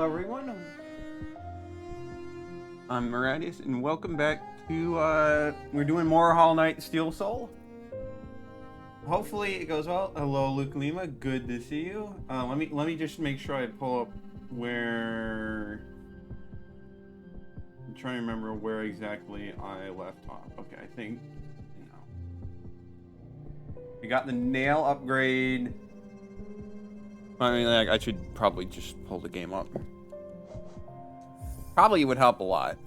Hello everyone, I'm Maradius and welcome back to, we're doing more Hollow Knight Steel Soul. Hopefully it goes well. Hello Luke Lima, good to see you. Let me just make sure I pull up where... I'm trying to remember where exactly I left off. Okay, I think, you know. We got the nail upgrade. I mean, like, I should probably just pull the game up. Probably would help a lot.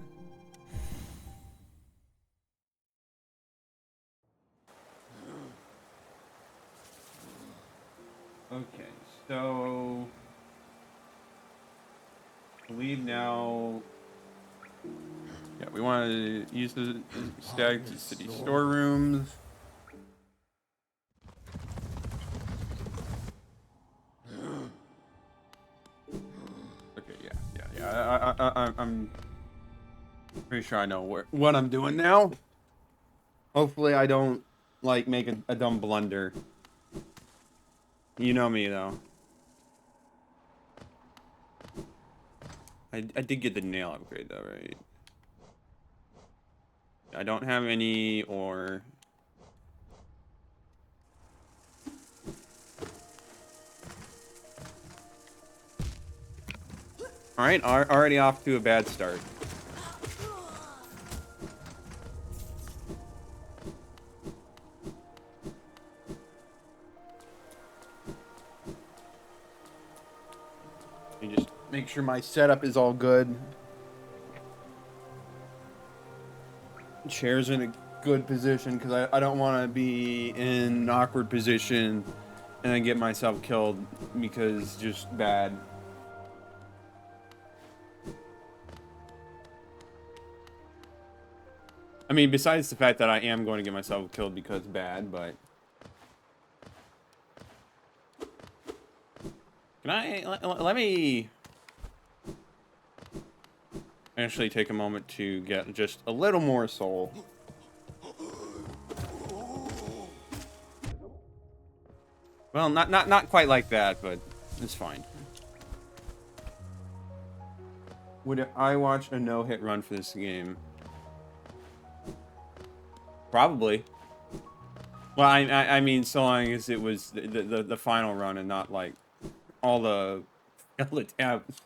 Okay, so I believe now. Yeah, we want to use the stag to city storerooms. Okay, yeah. I'm pretty sure I know what I'm doing now. Hopefully, I don't like make a dumb blunder. You know me though. I did get the nail upgrade though, right? I don't have any ore. Alright, already off to a bad start. Let me just make sure my setup is all good. Chair's in a good position because I don't want to be in an awkward position and then get myself killed because just bad. I mean, besides the fact that I am going to get myself killed because bad, but... Can I... Let me... actually take a moment to get just a little more soul. Well, not quite like that, but it's fine. Would I watch a no-hit run for this game? Probably. Well, I mean, so long as it was the final run and not like all the attempts.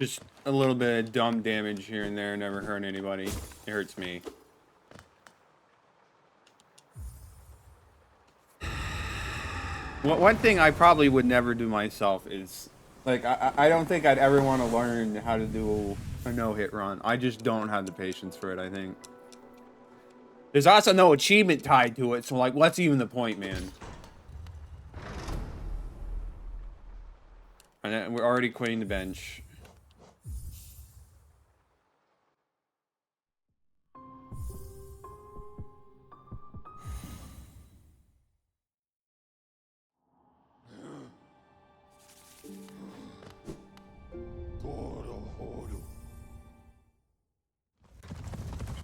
Just a little bit of dumb damage here and there, never hurt anybody. It hurts me. One thing I probably would never do myself is, like, I don't think I'd ever want to learn how to do a no-hit run. I just don't have the patience for it, I think. There's also no achievement tied to it, so, like, what's even the point, man? And we're already quitting the bench.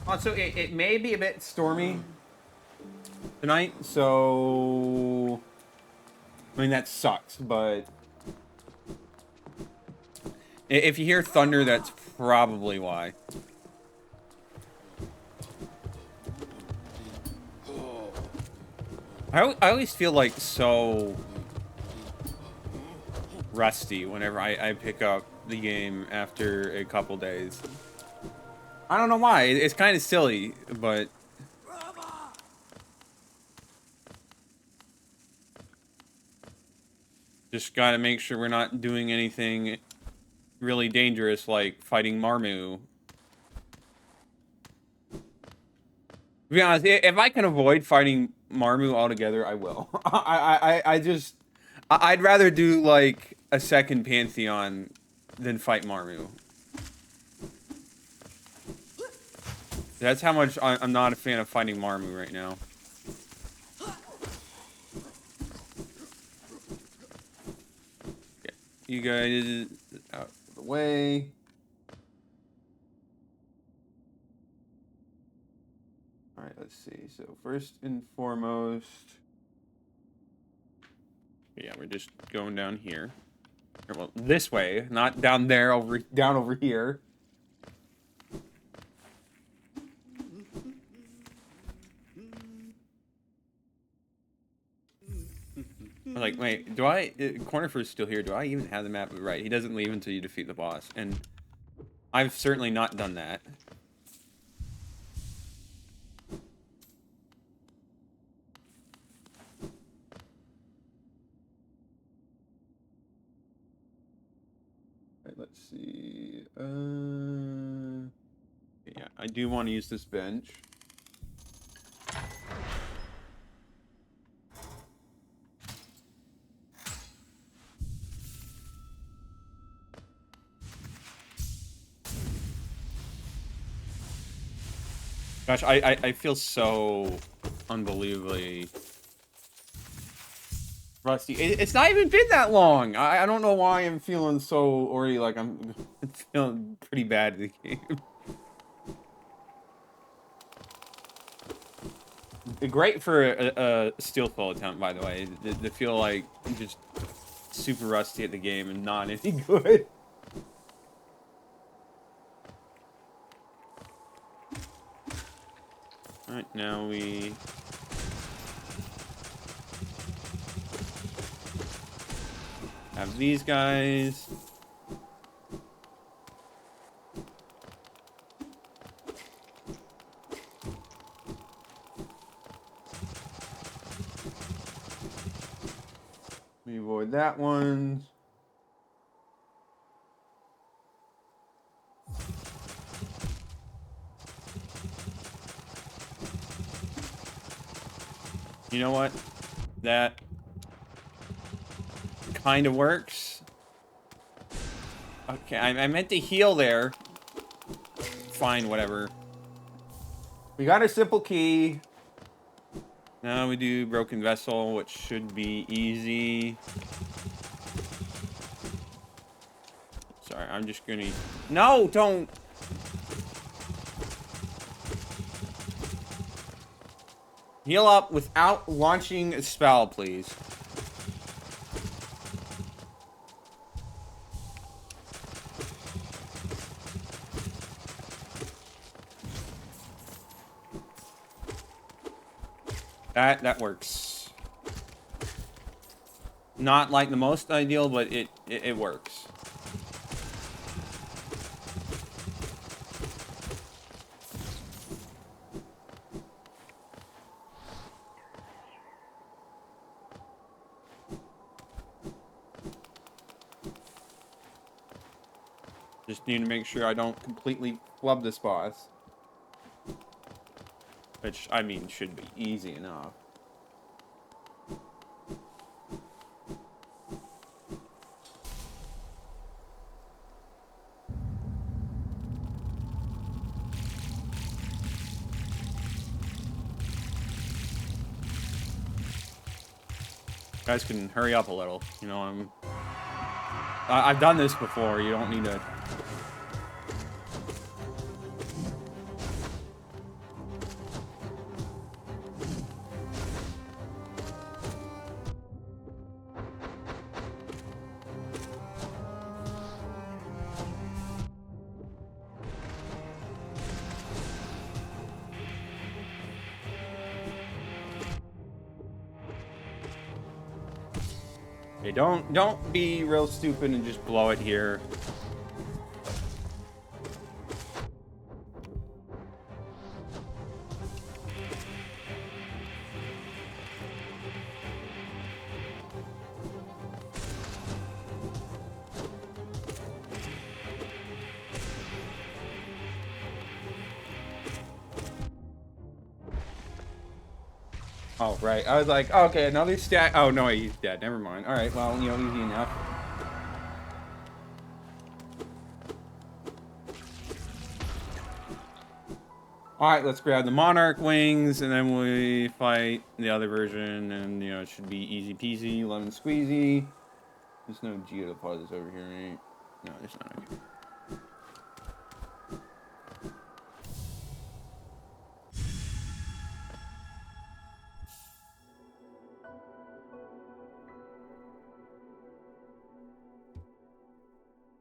Also, it may be a bit stormy tonight, so... I mean, that sucks, but... If you hear thunder, that's probably why. I always feel like so rusty whenever I pick up the game after a couple days. I don't know why. It's kind of silly, but... Just gotta make sure we're not doing anything really dangerous, like fighting Marmu. To be honest, if I can avoid fighting Marmu altogether, I will. I'd rather do like a second Pantheon than fight Marmu. That's how much I'm not a fan of fighting Marmu right now. Get you guys out of the way. Alright, let's see. So first and foremost... Yeah, we're just going down here. Or, well, this way, not down there, down over here. I was like, wait, do I... Cornifer's still here. Do I even have the map right? He doesn't leave until you defeat the boss. And I've certainly not done that. Alright, let's see. Yeah, I do want to use this bench. Gosh, I feel so unbelievably rusty. It's not even been that long. I don't know why I'm feeling so already like I'm feeling pretty bad at the game. Great for a steel skull attempt, by the way. To feel like just super rusty at the game and not any good. Alright, now we... have these guys. We avoid that one. You know what? That kind of works. Okay, I meant to heal there. Fine, whatever. We got a simple key. Now we do broken vessel, which should be easy. Sorry, I'm just gonna... No, don't! Heal up without launching a spell, please. That works. Not like the most ideal, but it works. Just need to make sure I don't completely flub this boss. Which, I mean, should be easy enough. Guys can hurry up a little. You know, I've done this before. You don't need to... Okay, don't be real stupid and just blow it here. Oh, right. I was like, oh, okay, another stat. Oh, no, he's dead. Never mind. All right, well, you know, easy enough. All right, let's grab the Monarch wings, and then we fight the other version, and, you know, it should be easy peasy, lemon squeezy. There's no geodeposits over here, right? No, there's not. Okay.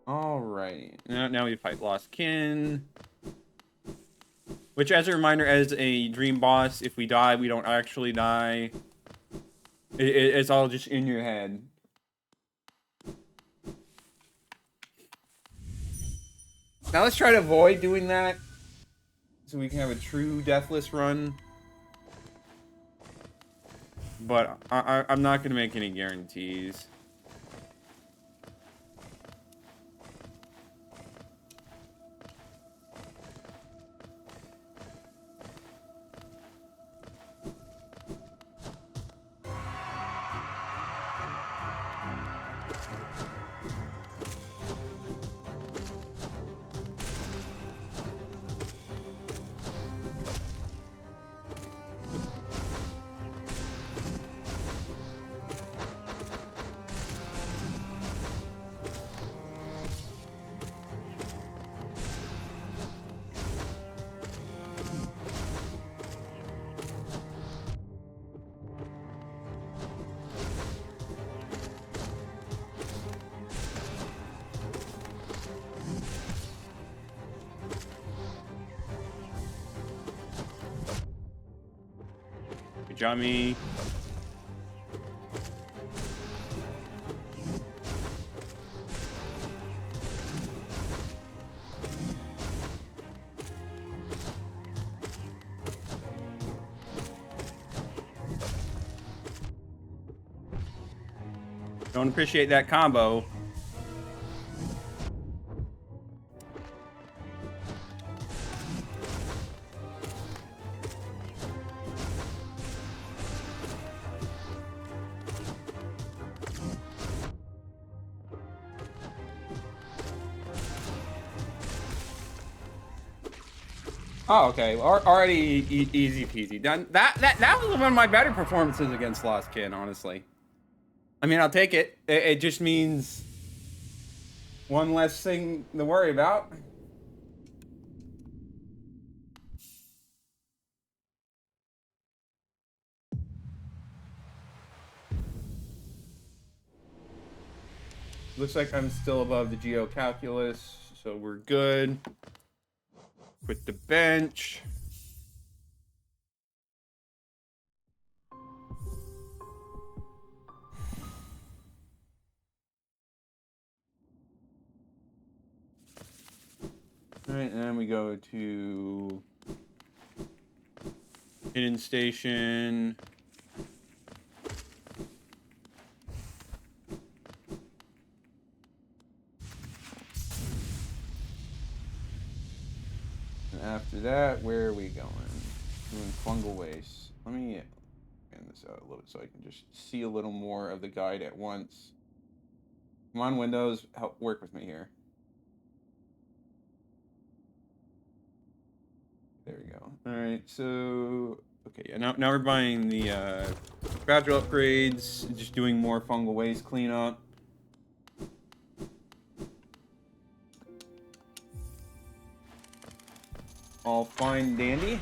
Alrighty. Now we fight Lost Kin. Which, as a reminder, as a dream boss, if we die, we don't actually die. It's all just in your head. Now let's try to avoid doing that, so we can have a true deathless run. But I'm not going to make any guarantees. Jammy. Don't appreciate that combo. Oh, okay. Already easy peasy. Done. That was one of my better performances against Lost Kin, honestly. I mean, I'll take it. It just means one less thing to worry about. Looks like I'm still above the geocalculus, so we're good. Quit the bench. All right, and then we go to Hidden Station. And after that, where are we going? Doing Fungal Waste. Let me expand this out a little bit so I can just see a little more of the guide at once. Come on, Windows, help work with me here. There we go. All right, so okay, yeah. Now we're buying the gradual upgrades, just doing more fungal waste cleanup. All fine, dandy.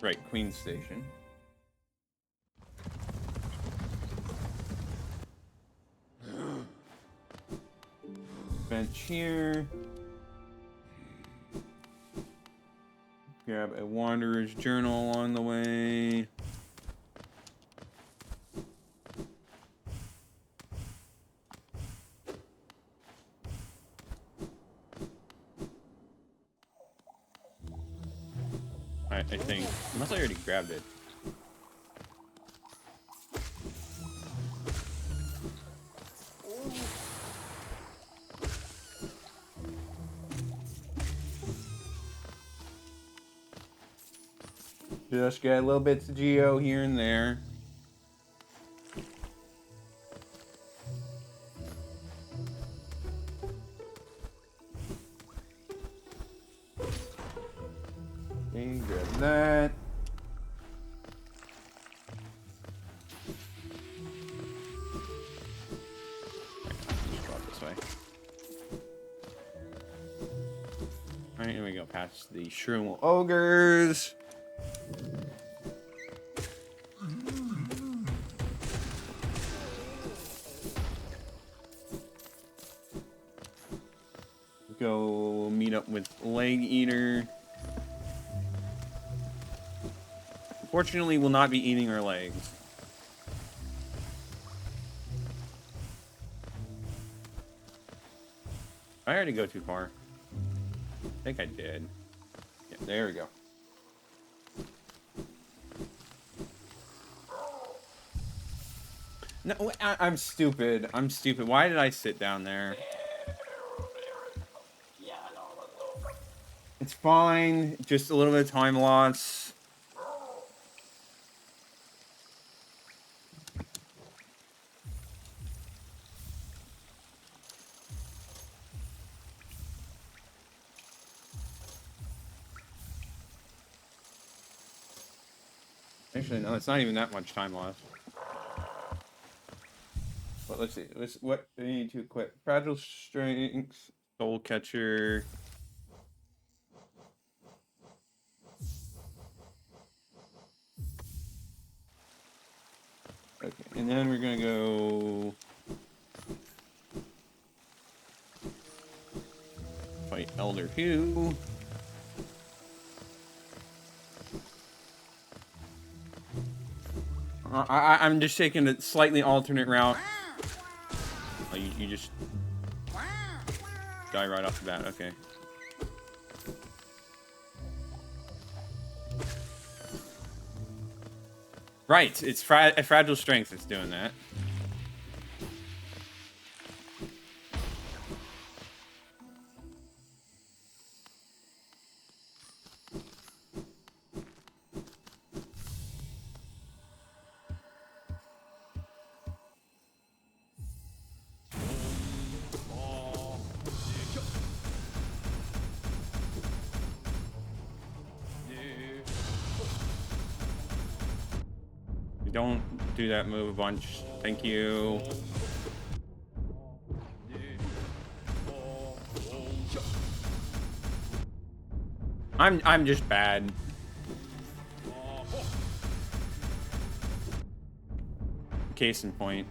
Right, Queen Station. Bench here. Grab a Wanderer's Journal along the way. I think, unless I already grabbed it. Just get a little bits of geo here and there. Okay, grab that. Alright, here we go past the Shroom Ogres. Go meet up with Leg Eater. Unfortunately, we'll not be eating our legs. I already go too far. I think I did. Yeah, there we go. No, I'm stupid. I'm stupid. Why did I sit down there? It's fine. Just a little bit of time loss. Actually, no, it's not even that much time loss. But let's see. What do we need to equip? Fragile Strength, Soul Catcher. Okay, and then we're gonna go fight Elder Hugh. I'm just taking a slightly alternate route. Oh, you just die right off the bat. Okay. Right, it's Fragile Strength that's doing that. Don't do that move a bunch. Thank you. I'm just bad. Case in point.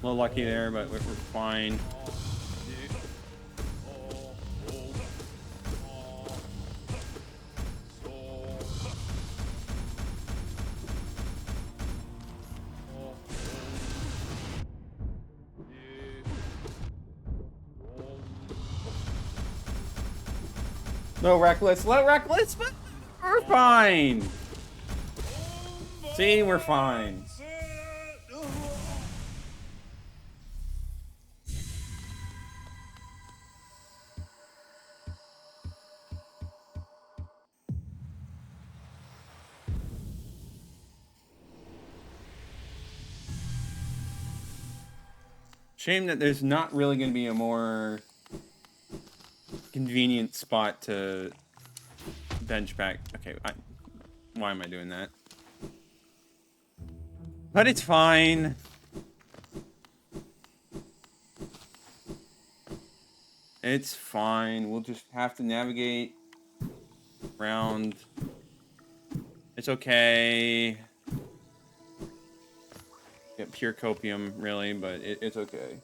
A little lucky there, but we're fine. No reckless, let reckless, but we're fine. See, we're fine. Shame that there's not really going to be a more convenient spot to bench back. Okay, why am I doing that? But it's fine. It's fine. We'll just have to navigate around. It's okay. Get pure copium, really, but it's okay.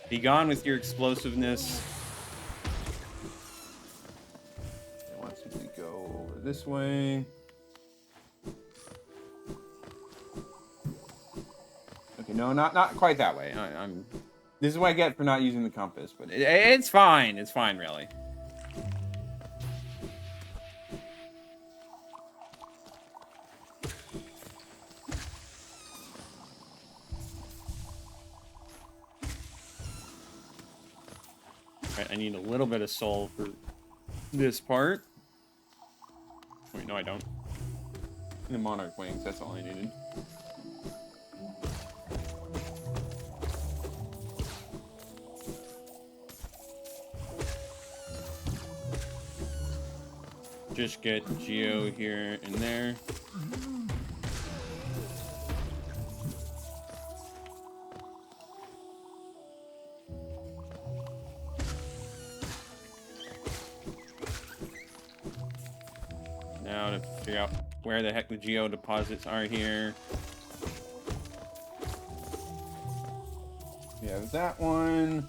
Be gone with your explosiveness. It wants me to go over this way. You know, not quite that way. I'm. This is what I get for not using the compass, but it's fine. It's fine, really. Right, I need a little bit of soul for this part. Wait, no, I don't. The monarch wings. That's all I needed. Just get Geo here and there. Now to figure out where the heck the Geo deposits are here. We have that one.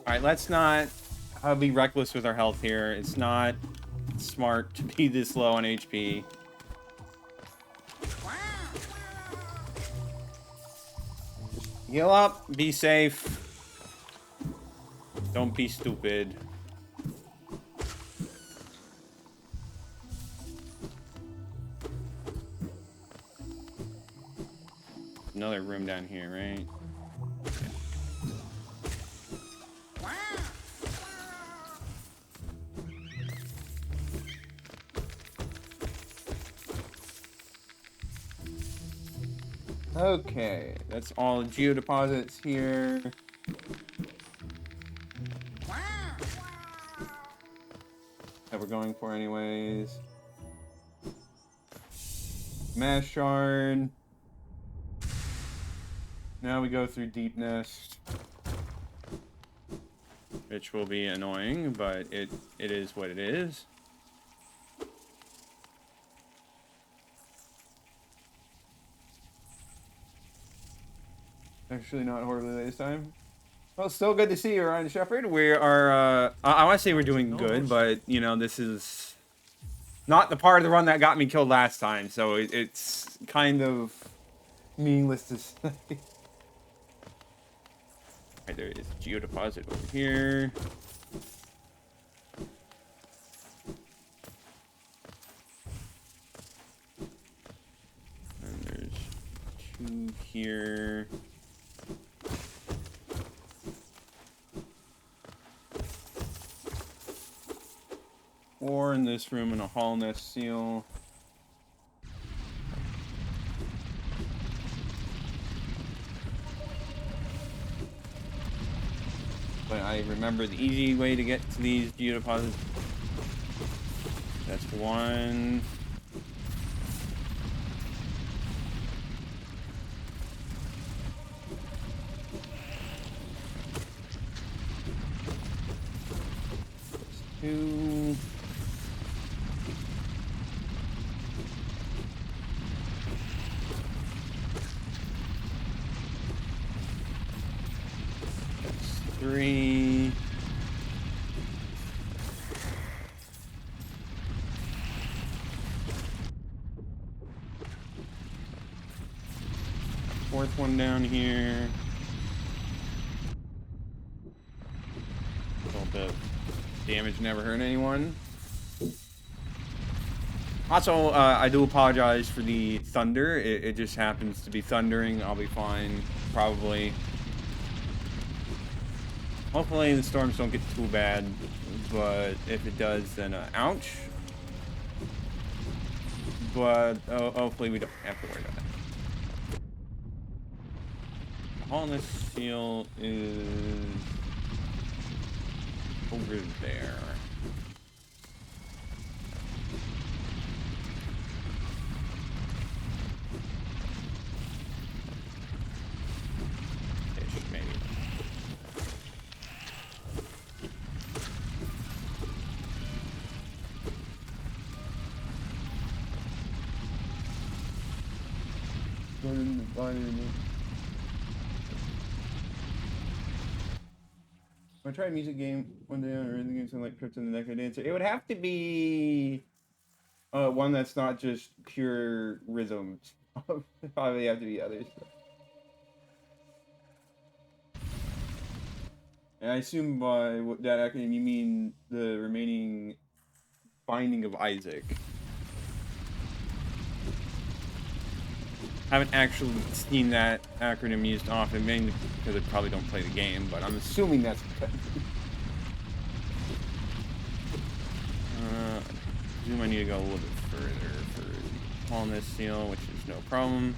Alright, let's not be reckless with our health here. It's not smart to be this low on HP. Just heal up, be safe. Don't be stupid. Another room down here, right? Okay, that's all the Geo deposits here. That we're going for anyways. Mass shard. Now we go through Deepnest. Which will be annoying, but it is what it is. Actually, not horribly late this time. Well, still good to see you, Ryan Shepard. We are, I want to say we're doing good, but, you know, this is not the part of the run that got me killed last time, so it's kind of meaningless to say. Alright, there is a Geo deposit over here. And there's two here. Or in this room in a Hall Nest seal. But I remember the easy way to get to these Geo deposits. That's one. That's two. Three. Fourth one down here. A little bit of damage never hurt anyone. Also, I do apologize for the thunder. It just happens to be thundering. I'll be fine, probably. Hopefully the storms don't get too bad, but if it does, then ouch. But hopefully we don't have to worry about that. The Hall Nest seal is over there. I tried a music game one day or the game something like Crypto and the Necro Dancer. It would have to be one that's not just pure rhythms. Probably have to be others. And I assume by that acronym you mean the remaining Binding of Isaac. Haven't actually seen that acronym used often, mainly because I probably don't play the game, but I'm assuming that's I presume I need to go a little bit further for Wellness Seal, which is no problem.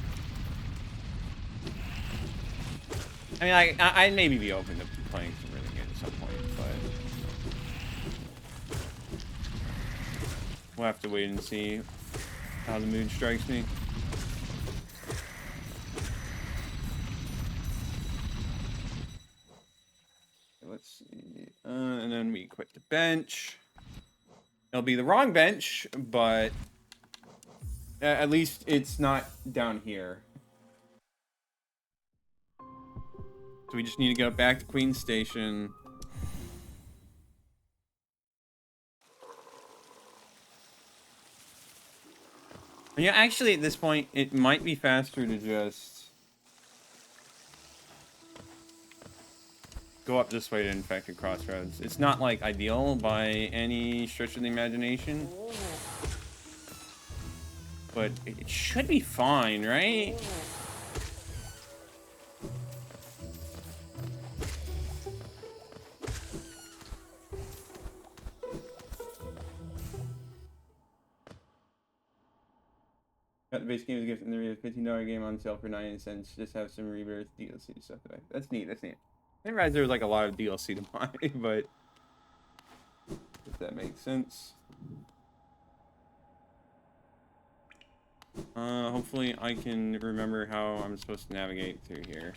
I mean, I'd maybe be open to playing some rhythm games at some point, but we'll have to wait and see how the mood strikes me. Let's see. And then we quit the bench. It'll be the wrong bench, but at least it's not down here. So we just need to go back to Queen Station. Yeah, actually at this point, it might be faster to just go up this way to Infected Crossroads. It's not, like, ideal by any stretch of the imagination. But it should be fine, right? Got the base game as a gift and the $15 game on sale for 99 cents. Just have some Rebirth DLC stuff. That's neat, that's neat. I didn't realize there was like a lot of DLC to buy, but if that makes sense. Hopefully I can remember how I'm supposed to navigate through here.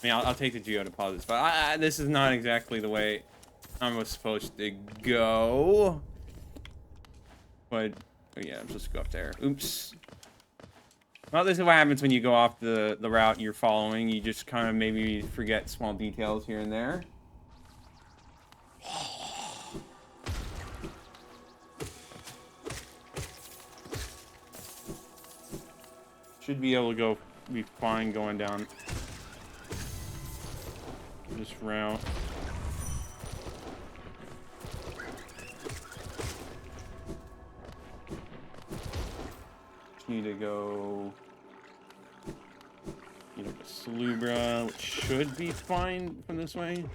I mean, I'll take the geodeposits, but this is not exactly the way I was supposed to go. But oh yeah, I'm supposed to go up there. Oops. Well, this is what happens when you go off the route you're following. You just kind of maybe forget small details here and there. Should be able to be fine going down this route. Just need to go, Salubra, which should be fine from this way.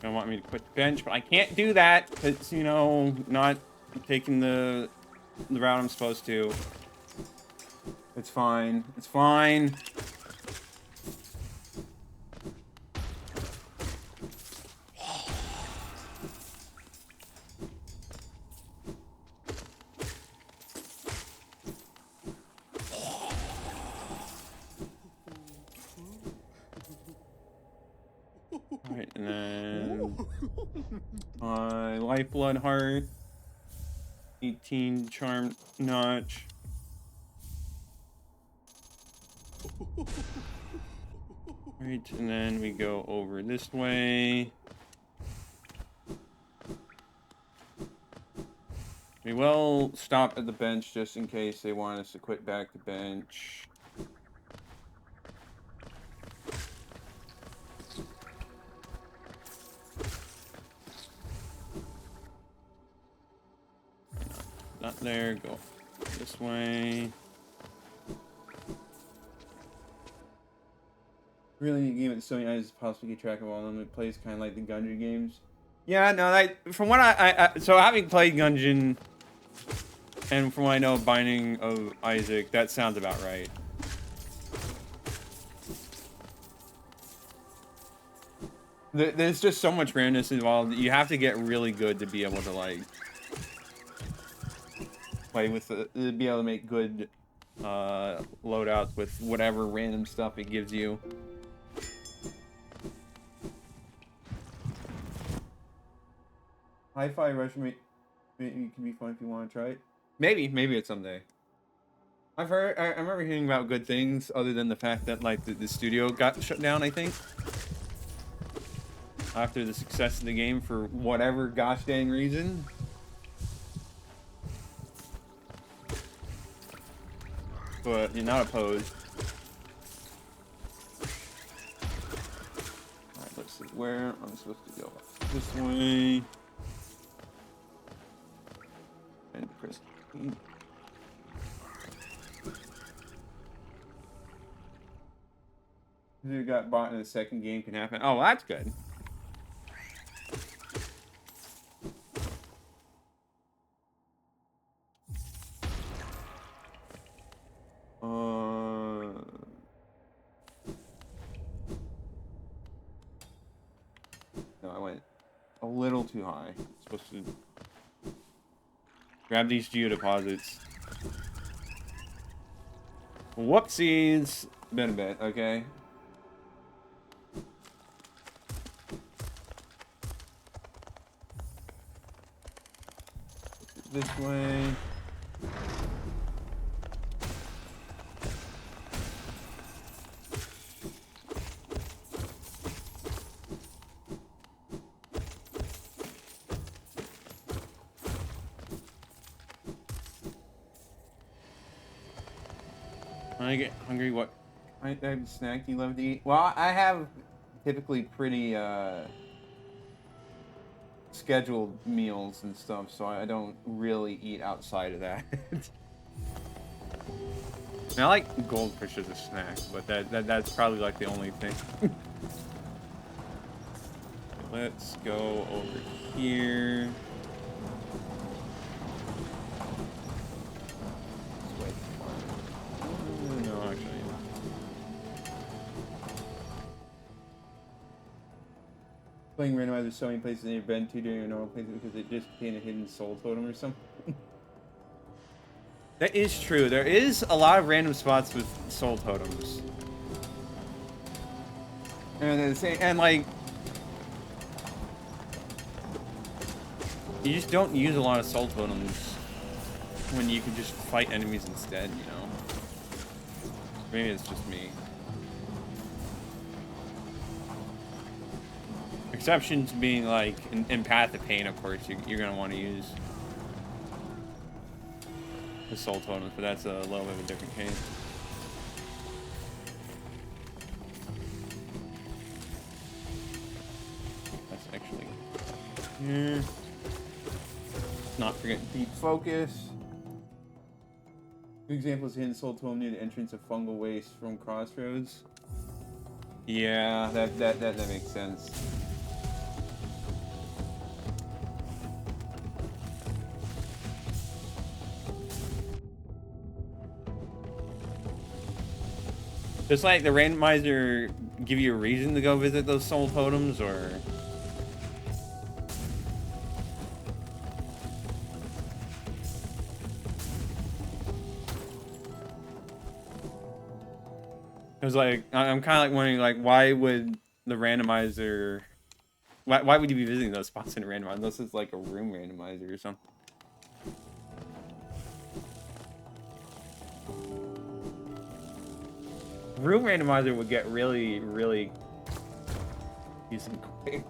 Gonna want me to quit the bench, but I can't do that because, not taking the route I'm supposed to. It's fine. It's fine. Alright, and then my lifeblood heart, 18 charm notch. Right, and then we go over this way. We will stop at the bench just in case they want us to quit back the bench. Not there, go this way. Really neat game with so many items to possibly keep track of all of them. It plays kind of like the Gungeon games. Yeah, no, from what so having played Gungeon, and from what I know of Binding of Isaac, that sounds about right. There's just so much randomness involved that you have to get really good to be able to like play with be able to make good loadouts with whatever random stuff it gives you. Hi-Fi Rush maybe can be fun if you want to try it. Maybe it's someday. I remember hearing about good things other than the fact that like the studio got shut down, I think. After the success of the game for whatever gosh dang reason. But you're not opposed. Alright, let's see where I'm supposed to go. This way. And press E. Who got bought in the second game can happen. Oh, that's good. No, I went a little too high. I'm supposed to grab these geodeposits. Whoopsies! Been a bit, okay. This way. When I get hungry, what kind of snack do you love to eat? Well, I have typically pretty scheduled meals and stuff, so I don't really eat outside of that. I like goldfish as a snack, but that's probably like the only thing. Let's go over here. No, actually. Playing randomizer so many places you've been to during your normal places because it just became a hidden soul totem or something. That is true. There is a lot of random spots with soul totems. And like, you just don't use a lot of soul totems when you can just fight enemies instead, you know? Maybe it's just me. Exceptions being like in Path of Pain, of course, you're gonna want to use the soul totems, but that's a little bit of a different case. That's actually here. Not forget deep focus. Good example is hidden soul totem near the entrance of Fungal Waste from Crossroads. Yeah, that makes sense. Just like the randomizer give you a reason to go visit those soul totems, or it was like I'm kind of like wondering like why would the randomizer why would you be visiting those spots in a randomizer unless it's like a room randomizer or something? Room randomizer would get really decent quick.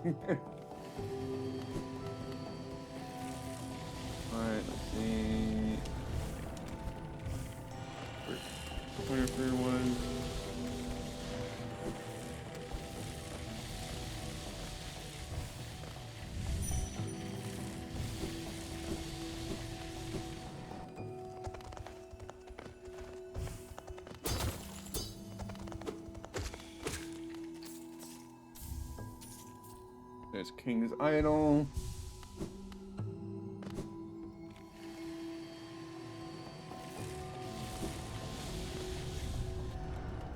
Alright, let's see. Where was. There's King's Idol.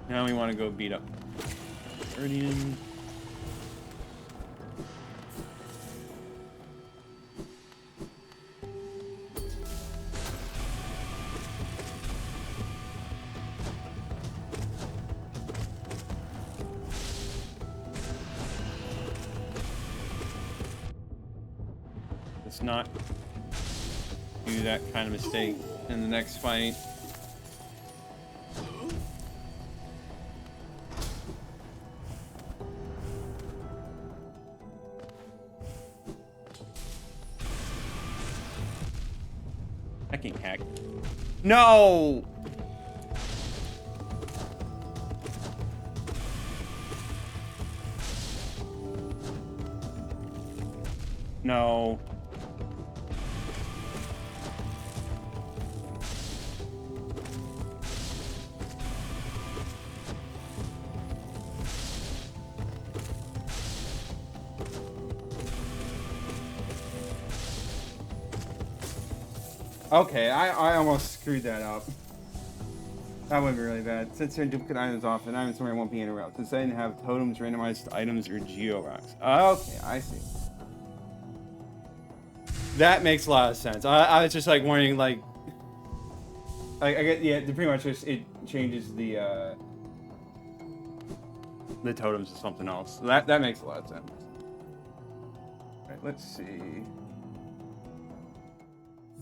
Now we want to go beat up Guardian. Let's not do that kind of mistake in the next fight. Fucking heck. No! No. Okay, I almost screwed that up. That would be really bad. Since there are duplicate items off, and items somewhere won't be interrupted. Since I didn't have totems, randomized items, or geo rocks. Okay, I see. That makes a lot of sense. I was just like wondering, like, I get, yeah, pretty much just it changes the totems to something else. So that makes a lot of sense. All right, let's see.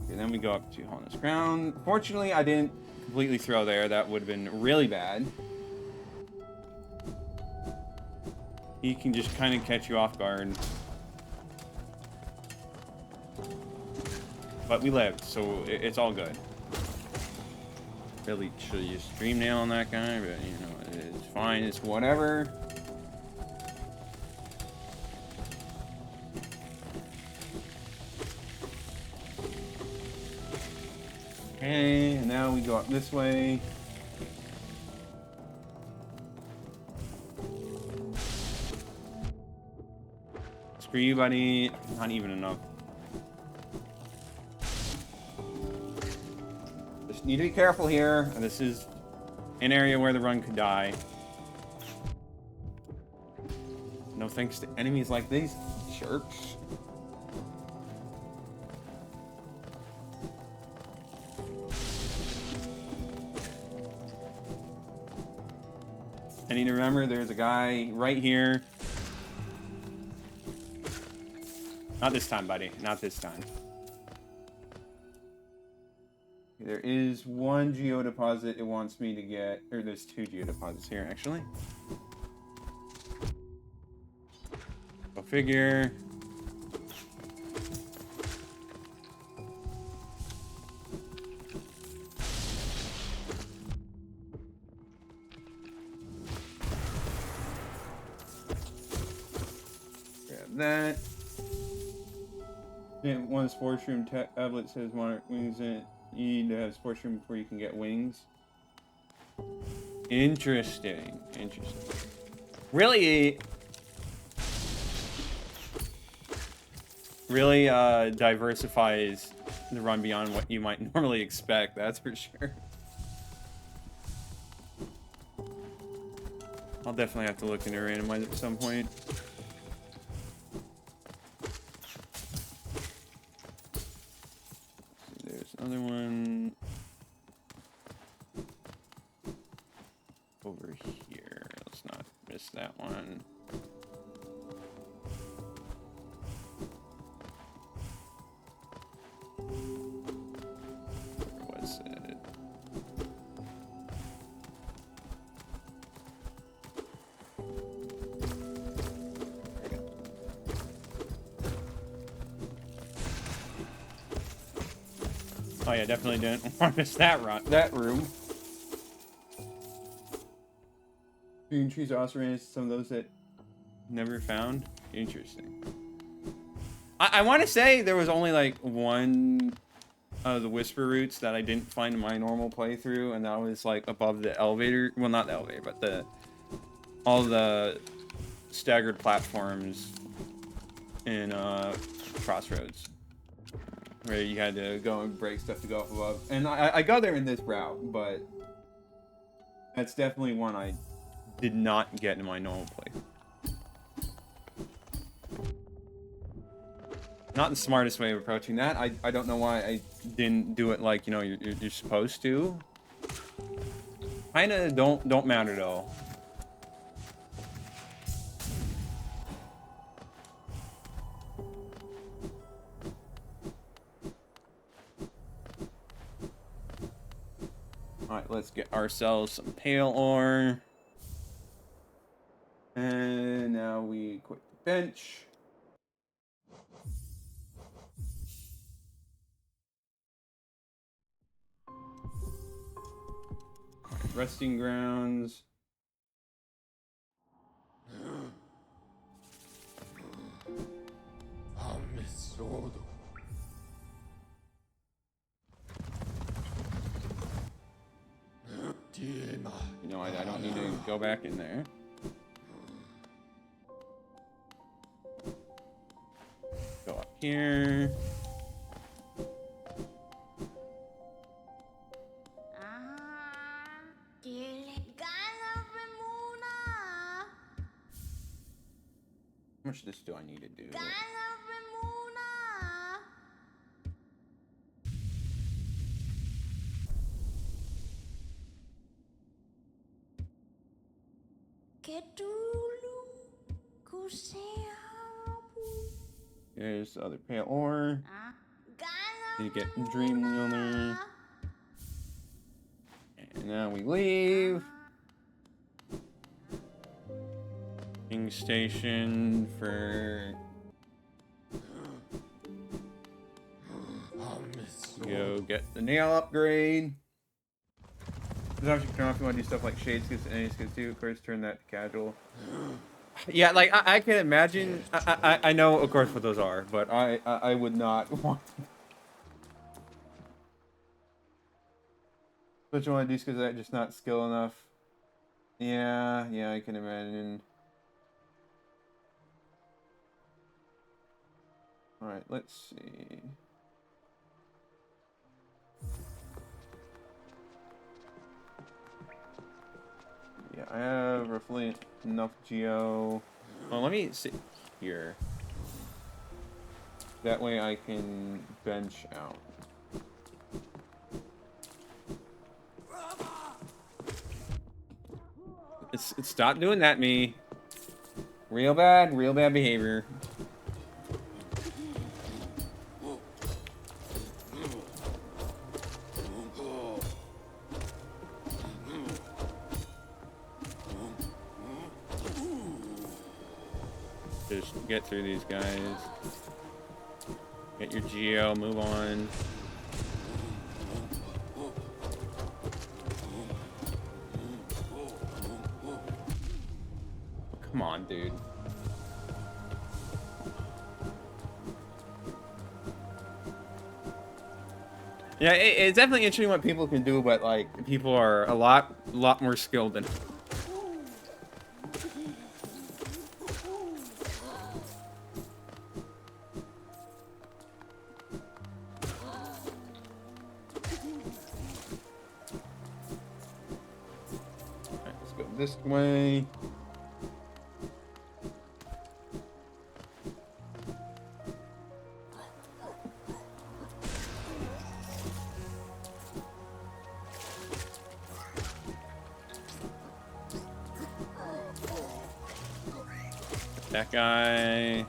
Okay, then we go up to Honest Crown. Fortunately, I didn't completely throw there. That would have been really bad. He can just kind of catch you off guard. But we lived, so it's all good. Really should have used Dream Nail on that guy, but you know, it's fine. It's whatever. Okay, and now we go up this way. Screw you, buddy. Not even enough. Just need to be careful here. This is an area where the run could die. No thanks to enemies like these jerks. I need to remember there's a guy right here. Not this time, buddy. Not this time. There is one geo deposit it wants me to get, or there's two geo deposits here, actually. Go figure. Grab that. One sports room tablet says monarch wings in it. You need to have sports room before you can get wings. Interesting. Interesting. Really diversifies the run beyond what you might normally expect, that's for sure. I'll definitely have to look into randomize at some point. Another one over here. Let's not miss that one. Where was it? Oh yeah, definitely didn't want to miss that room. Green trees are also ran into some of those that never found. Interesting. I want to say there was only like one of the whisper routes that I didn't find in my normal playthrough, and that was like above the elevator. Well, not the elevator, but all the staggered platforms in Crossroads, where you had to go and break stuff to go up above. And I got there in this route, but that's definitely one I did not get in my normal play. Not the smartest way of approaching that. I don't know why I didn't do it like, you know, you're supposed to. Kinda don't matter though. Alright, let's get ourselves some pale ore. And now we quit the bench. Resting grounds. You know, I don't need to go back in there. Go up here. How much of this do I need to do? There's the other pale ore. You get Dream Wheel there. And now we leave. King Station for... Go get the nail upgrade. There's option to turn off if you want to do stuff like shade skits and any skits too. Of course, turn that to casual. Yeah, like I can imagine. I know, of course, what those are, but I would not want. Which one I do because I'm just not skill enough. Yeah, I can imagine. All right, let's see. Yeah, I have roughly enough geo. Well, let me see here. That way I can bench out. Stop doing that, me. Real bad behavior. Just get through these guys. Get your geo, move on. Come on, dude. Yeah, it's definitely interesting what people can do, but like people are a lot more skilled than. This way. That guy.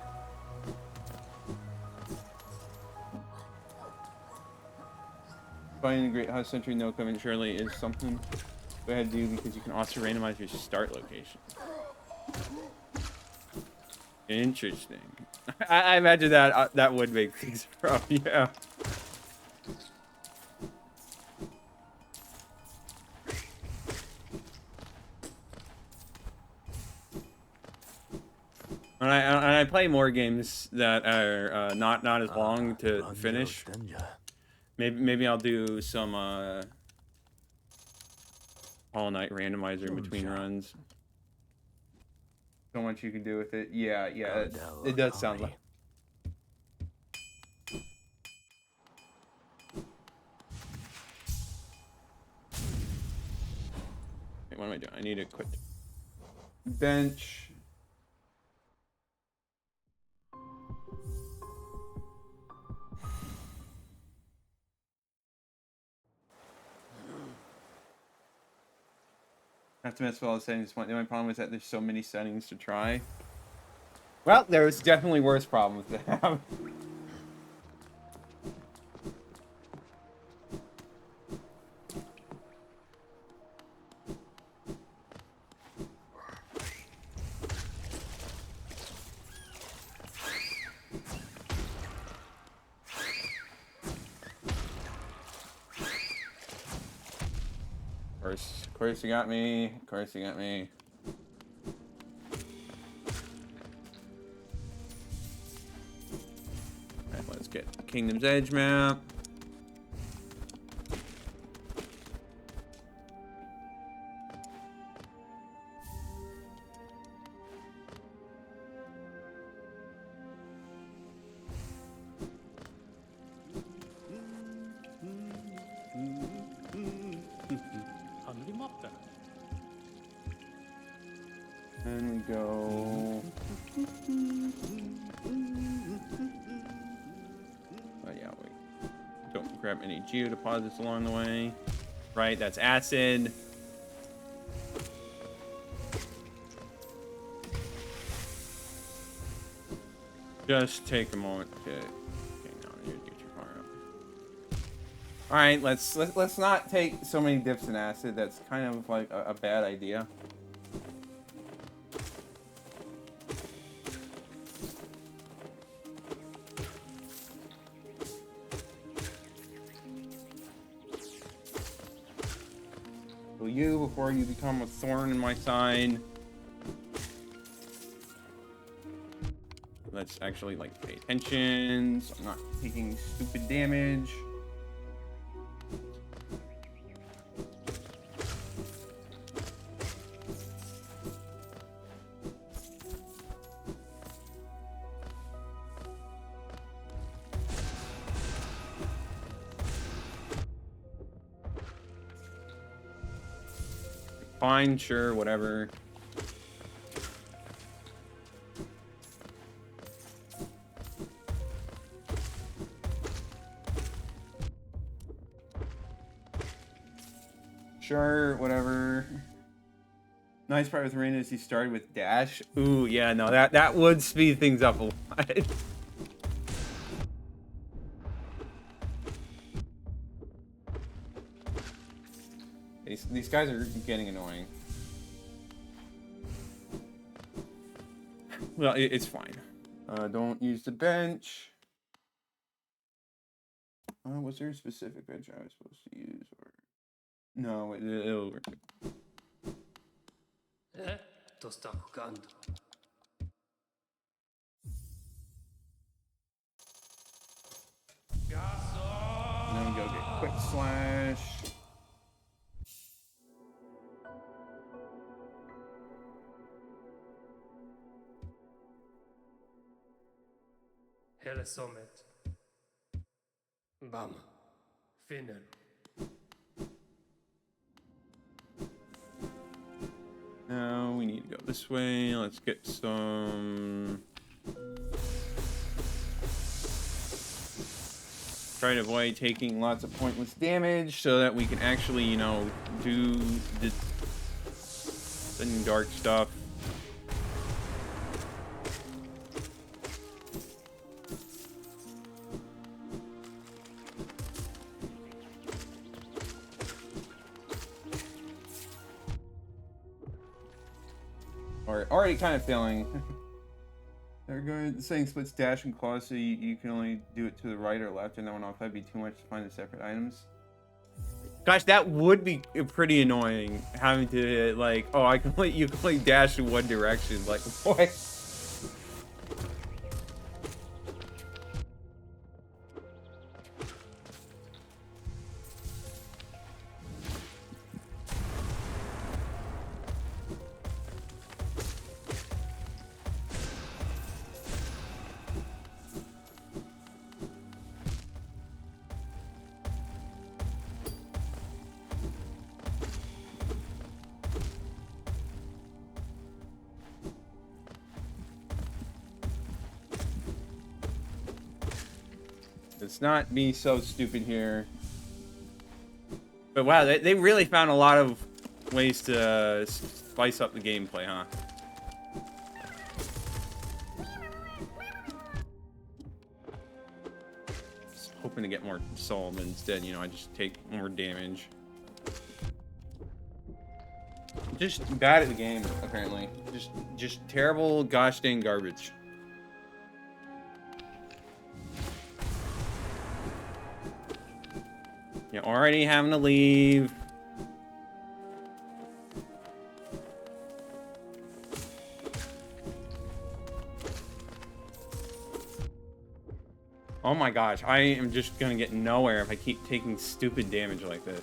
Finding the Great House Century no coming surely is something. Go ahead, do because you can also randomize your start location. Interesting. I imagine that that would make things rough. Yeah. And I play more games that are not as long to finish. Maybe I'll do some all night randomizer in between runs. So much you can do with it. Yeah, it does sound like. Okay, what am I doing? I need to quit. Bench. Not to mess with all the settings. The only problem is that there's so many settings to try. Well, there's definitely worse problems to have. Of course you got me. Of course you got me. Alright, let's get a Kingdom's Edge map. And we go. Oh yeah, we don't grab any geodeposits along the way. Right, that's acid. Just take a moment to. Okay, no, you're too far up. All right, let's not take so many dips in acid. That's kind of like a bad idea. You before you become a thorn in my side. Let's actually like pay attention so I'm not taking stupid damage. Fine, sure, whatever. Sure, whatever. Nice part with Marina is he started with dash. Ooh, yeah, no, that would speed things up a lot. These guys are getting annoying. Well, it's fine. Don't use the bench. Was there a specific bench I was supposed to use? Or no, it'll work. And then go get quick slash. Hele Summit. Bam. Finnen. Now we need to go this way. Let's get some. Try to avoid taking lots of pointless damage so that we can actually, you know, do the dark stuff. Already kind of failing. They're going saying splits dash and claws, so you can only do it to the right or left, and that one off. That'd be too much to find the separate items. Gosh, that would be pretty annoying. Having to like, oh, you can only dash in one direction. Like, what? Let's not be so stupid here. But wow, they really found a lot of ways to spice up the gameplay, huh? Just hoping to get more soul, but instead, you know, I just take more damage. Just bad at the game, apparently. Just terrible gosh dang garbage. You're already having to leave. Oh my gosh, I am just gonna get nowhere if I keep taking stupid damage like this.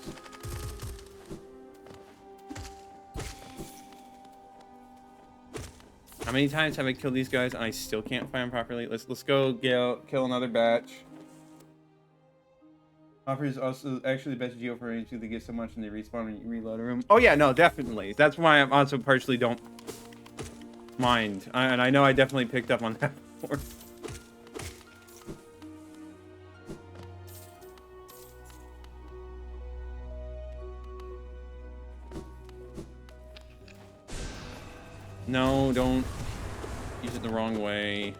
How many times have I killed these guys and I still can't find them properly? Let's go kill another batch. Hopper is also actually the best geo for any two. They get so much and they respawn when you reload a room. Oh yeah, no, definitely. That's why I'm also partially don't mind. And I know I definitely picked up on that before. No, don't use it the wrong way.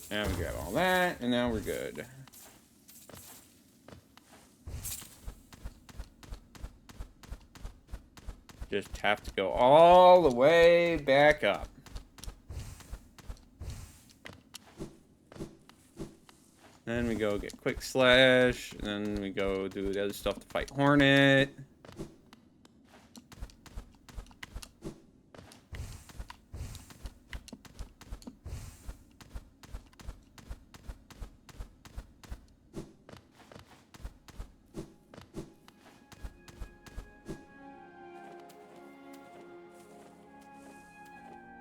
Now we got all that, and now we're good. Just have to go all the way back up. Then we go get Quick Slash, and then we go do the other stuff to fight Hornet.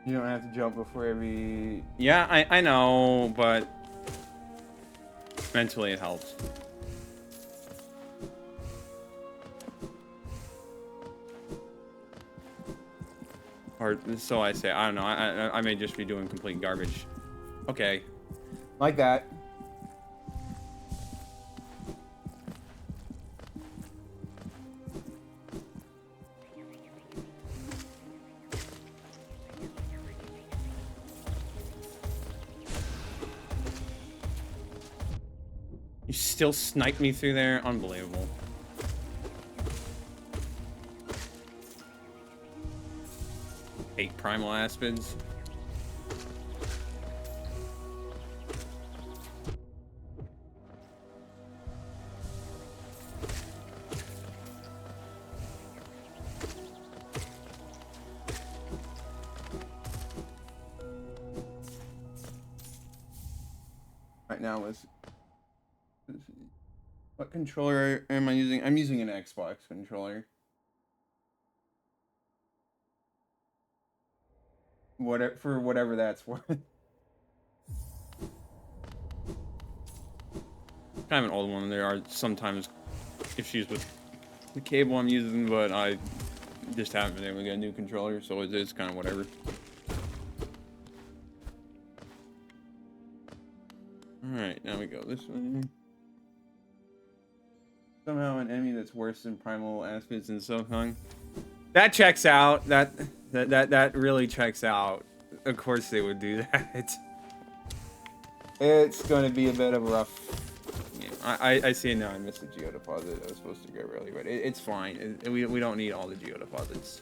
You don't have to jump before every... Yeah, I know, but mentally it helps. Or so I say. I don't know. I may just be doing complete garbage. Okay. Like that. You still sniped me through there? Unbelievable. Eight primal aspids. Right now is... What controller am I using? I'm using an Xbox controller. For whatever that's worth. Kind of an old one. There are sometimes issues with the cable I'm using, but I just haven't been able to get a new controller, so it's kind of whatever. Alright, now we go this way. Somehow an enemy that's worse than primal aspids and Silkhung. That checks out. That really checks out. Of course they would do that. It's going to be a bit of a rough... Yeah, I see it now. I missed the geodeposit. I was supposed to go early, but it's fine. We don't need all the geodeposits.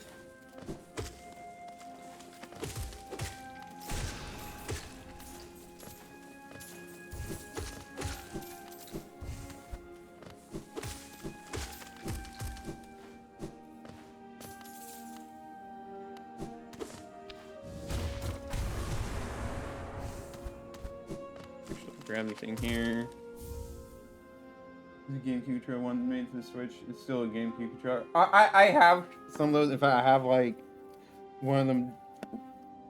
Grab the thing here. The GameCube controller one made for the Switch. It's still a GameCube controller. I have some of those. In fact, I have like one of them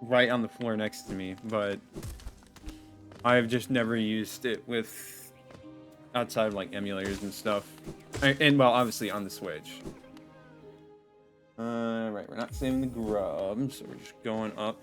right on the floor next to me, but I've just never used it with outside of like emulators and stuff. And well, obviously on the Switch. Right, we're not saving the grub, so we're just going up.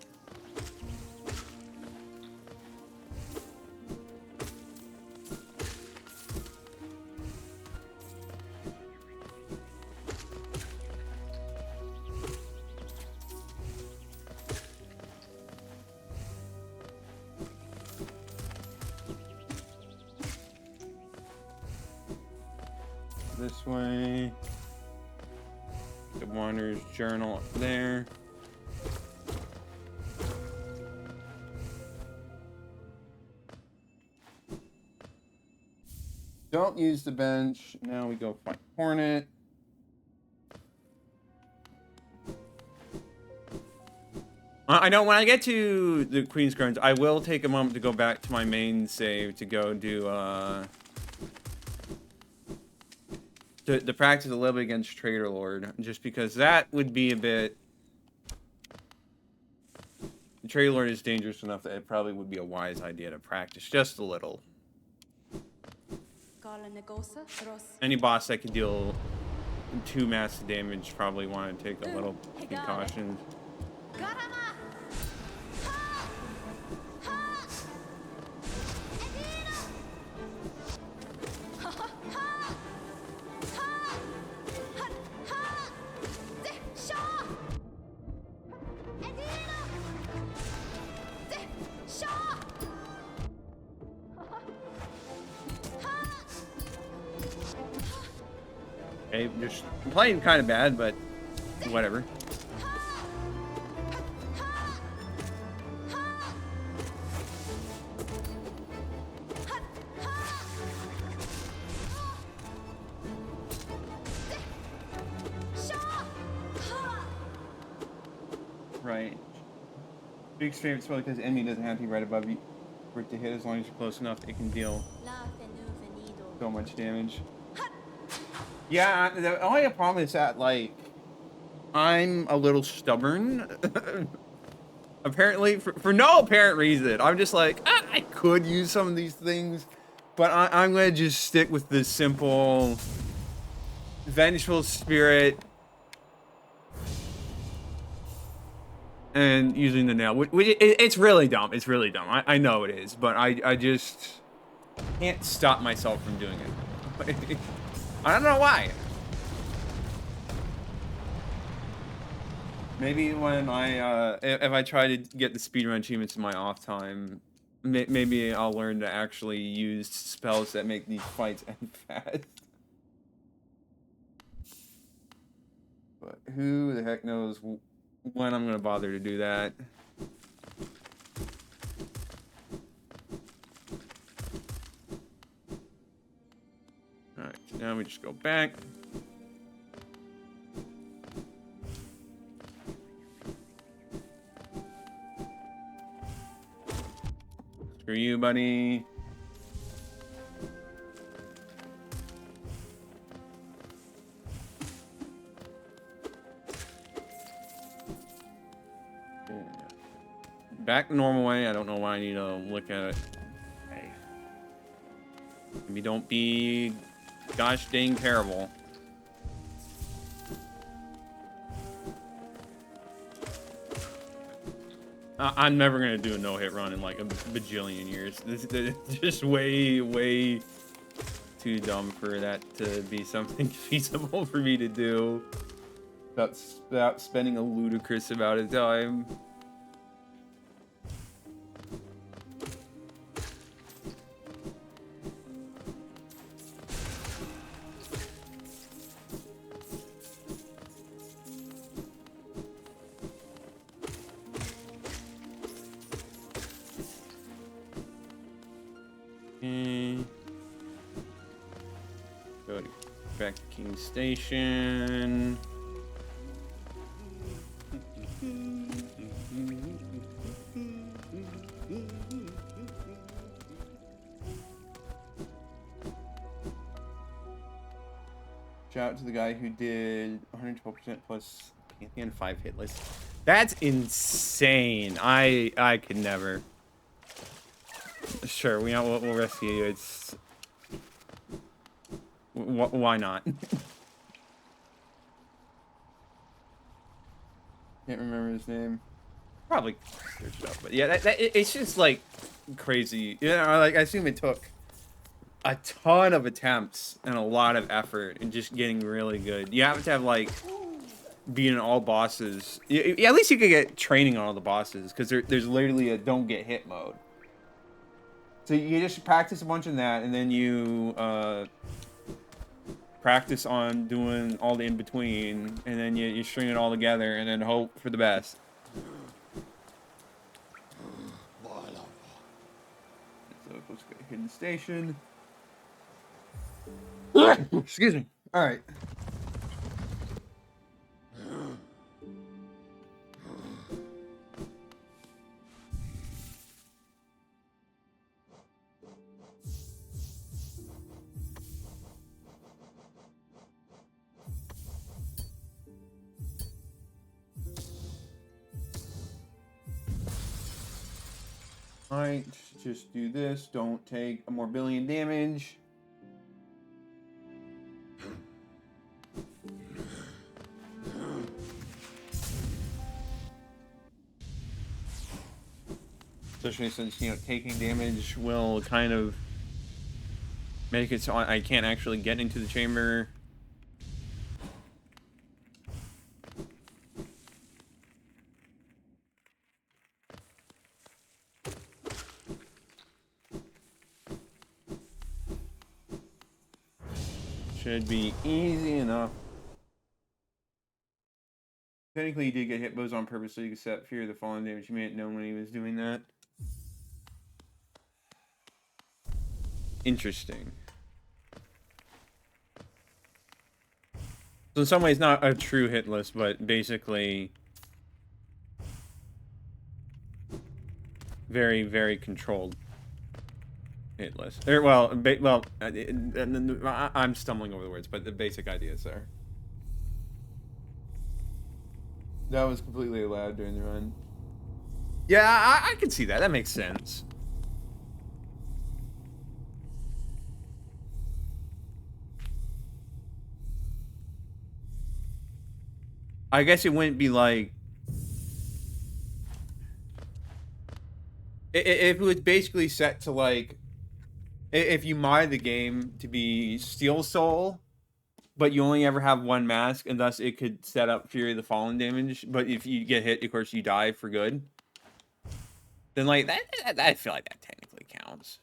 this way. The Wanderer's Journal up there. Don't use the bench. Now we go find Hornet. I know when I get to the Queen's Grounds, I will take a moment to go back to my main save to go do to practice a little bit against Traitor Lord, just because that would be a bit. The Traitor Lord is dangerous enough that it probably would be a wise idea to practice just a little. Any boss that can deal 2 massive damage probably want to take a little precautions. Okay, just playing kind of bad, but whatever. Right. Big favorite spell because enemy doesn't have to be right above you for it to hit. As long as you're close enough, it can deal so much damage. Yeah, the only problem is that, like, I'm a little stubborn. Apparently, for no apparent reason. I'm just like, I could use some of these things, but I'm going to just stick with the simple Vengeful Spirit and using the nail. It's really dumb. It's really dumb. I know it is, but I just can't stop myself from doing it. I don't know why. Maybe when if I try to get the speedrun achievements in my off time, maybe I'll learn to actually use spells that make these fights end fast. But who the heck knows when I'm gonna bother to do that? Alright, so now we just go back. Screw you, buddy. Back the normal way. I don't know why I need to look at it. Hey. Maybe don't be gosh dang terrible. I'm never gonna do a no-hit run in like a bajillion years. This is just way too dumb for that to be something feasible for me to do without spending a ludicrous amount of time. Go back to King Station. Shout out to the guy who did 112% plus Pantheon 5 hit list. That's insane. I could never. Sure, we'll rescue you. It's why not? Can't remember his name. Probably search it up, but yeah, it's just like crazy. You know, like I assume it took a ton of attempts and a lot of effort and just getting really good. You have to have like beating all bosses. At least you could get training on all the bosses because there's literally a don't get hit mode. So you just practice a bunch of that, and then you practice on doing all the in-between, and then you string it all together, and then hope for the best. So let's go hidden station. Excuse me. All right. Alright, just do this. Don't take a more billion damage. Especially since, you know, taking damage will kind of make it so I can't actually get into the chamber. Should be easy enough. Technically, he did get hit bows on purpose so you could set fear of the fallen damage. You may have known when he was doing that. Interesting. So in some ways, not a true hit list, but basically very, very controlled hit list. Or, I'm stumbling over the words, but the basic idea is there. That was completely allowed during the run. Yeah, I can see that. That makes sense. I guess it wouldn't be like... If it was basically set to like... If you mod the game to be Steel Soul, but you only ever have one mask, and thus it could set up Fury of the Fallen damage, but if you get hit, of course, you die for good. Then, like, that I feel like that technically counts.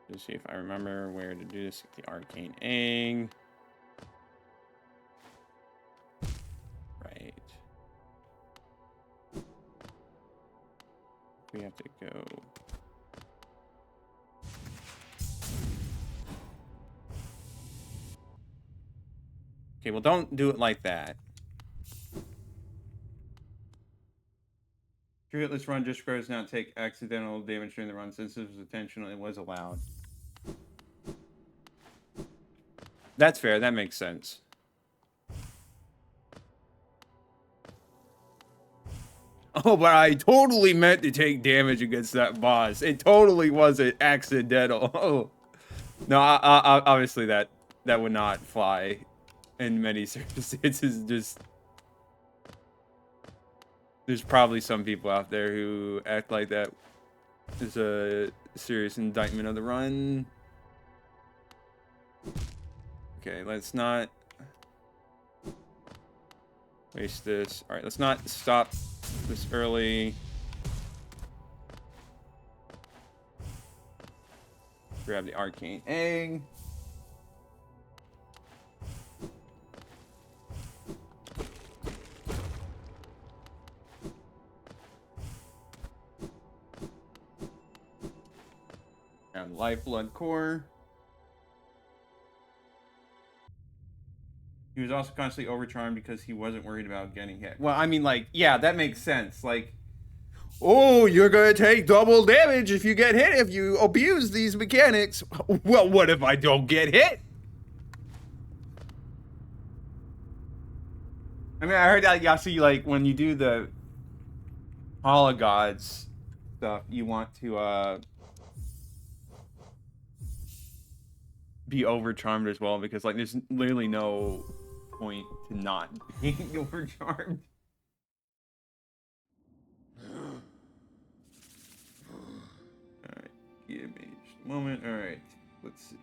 Let's see if I remember where to do this. The Arcane Egg. Right. We have to go. Okay, well, don't do it like that. True hitless run just does not take accidental damage during the run since this was intentional. It was allowed. That's fair. That makes sense. Oh, but I totally meant to take damage against that boss. It totally wasn't accidental. Oh. No, obviously that would not fly in many circumstances. Just there's probably some people out there who act like that is a serious indictment of the run. Okay, let's not waste this. All right, let's not stop this early. Grab the Arcane Egg. Grab the Lifeblood Core. He was also constantly overcharmed because he wasn't worried about getting hit. Well, I mean, like, yeah, that makes sense. Like, oh, you're gonna take double damage if you get hit if you abuse these mechanics. Well, what if I don't get hit? I mean, I heard that, yeah, see, like, when you do the Hologods stuff, you want to, be overcharmed as well, because, like, there's literally no point to not being overcharmed. moment. All right, let's see.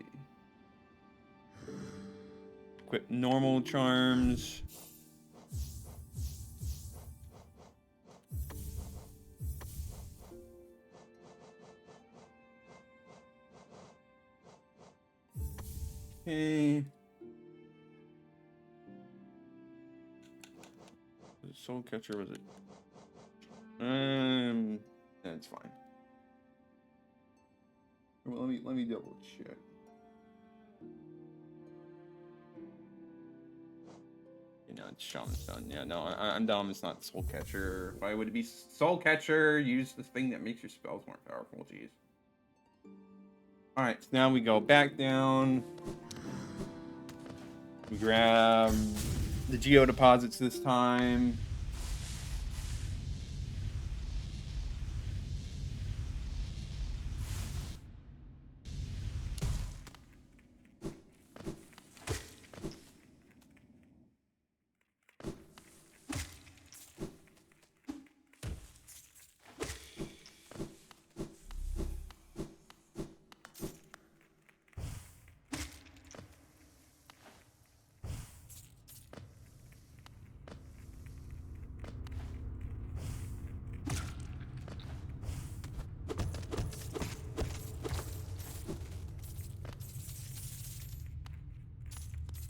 Equip normal charms. Okay. Soul Catcher, was it? That's fine. Well, let me double check. You know, it's Shaman's done. Yeah, no, I'm dumb. It's not Soul Catcher. If I would be Soul Catcher, use the thing that makes your spells more powerful. Jeez. All right, so now we go back down. We grab the Geo deposits this time.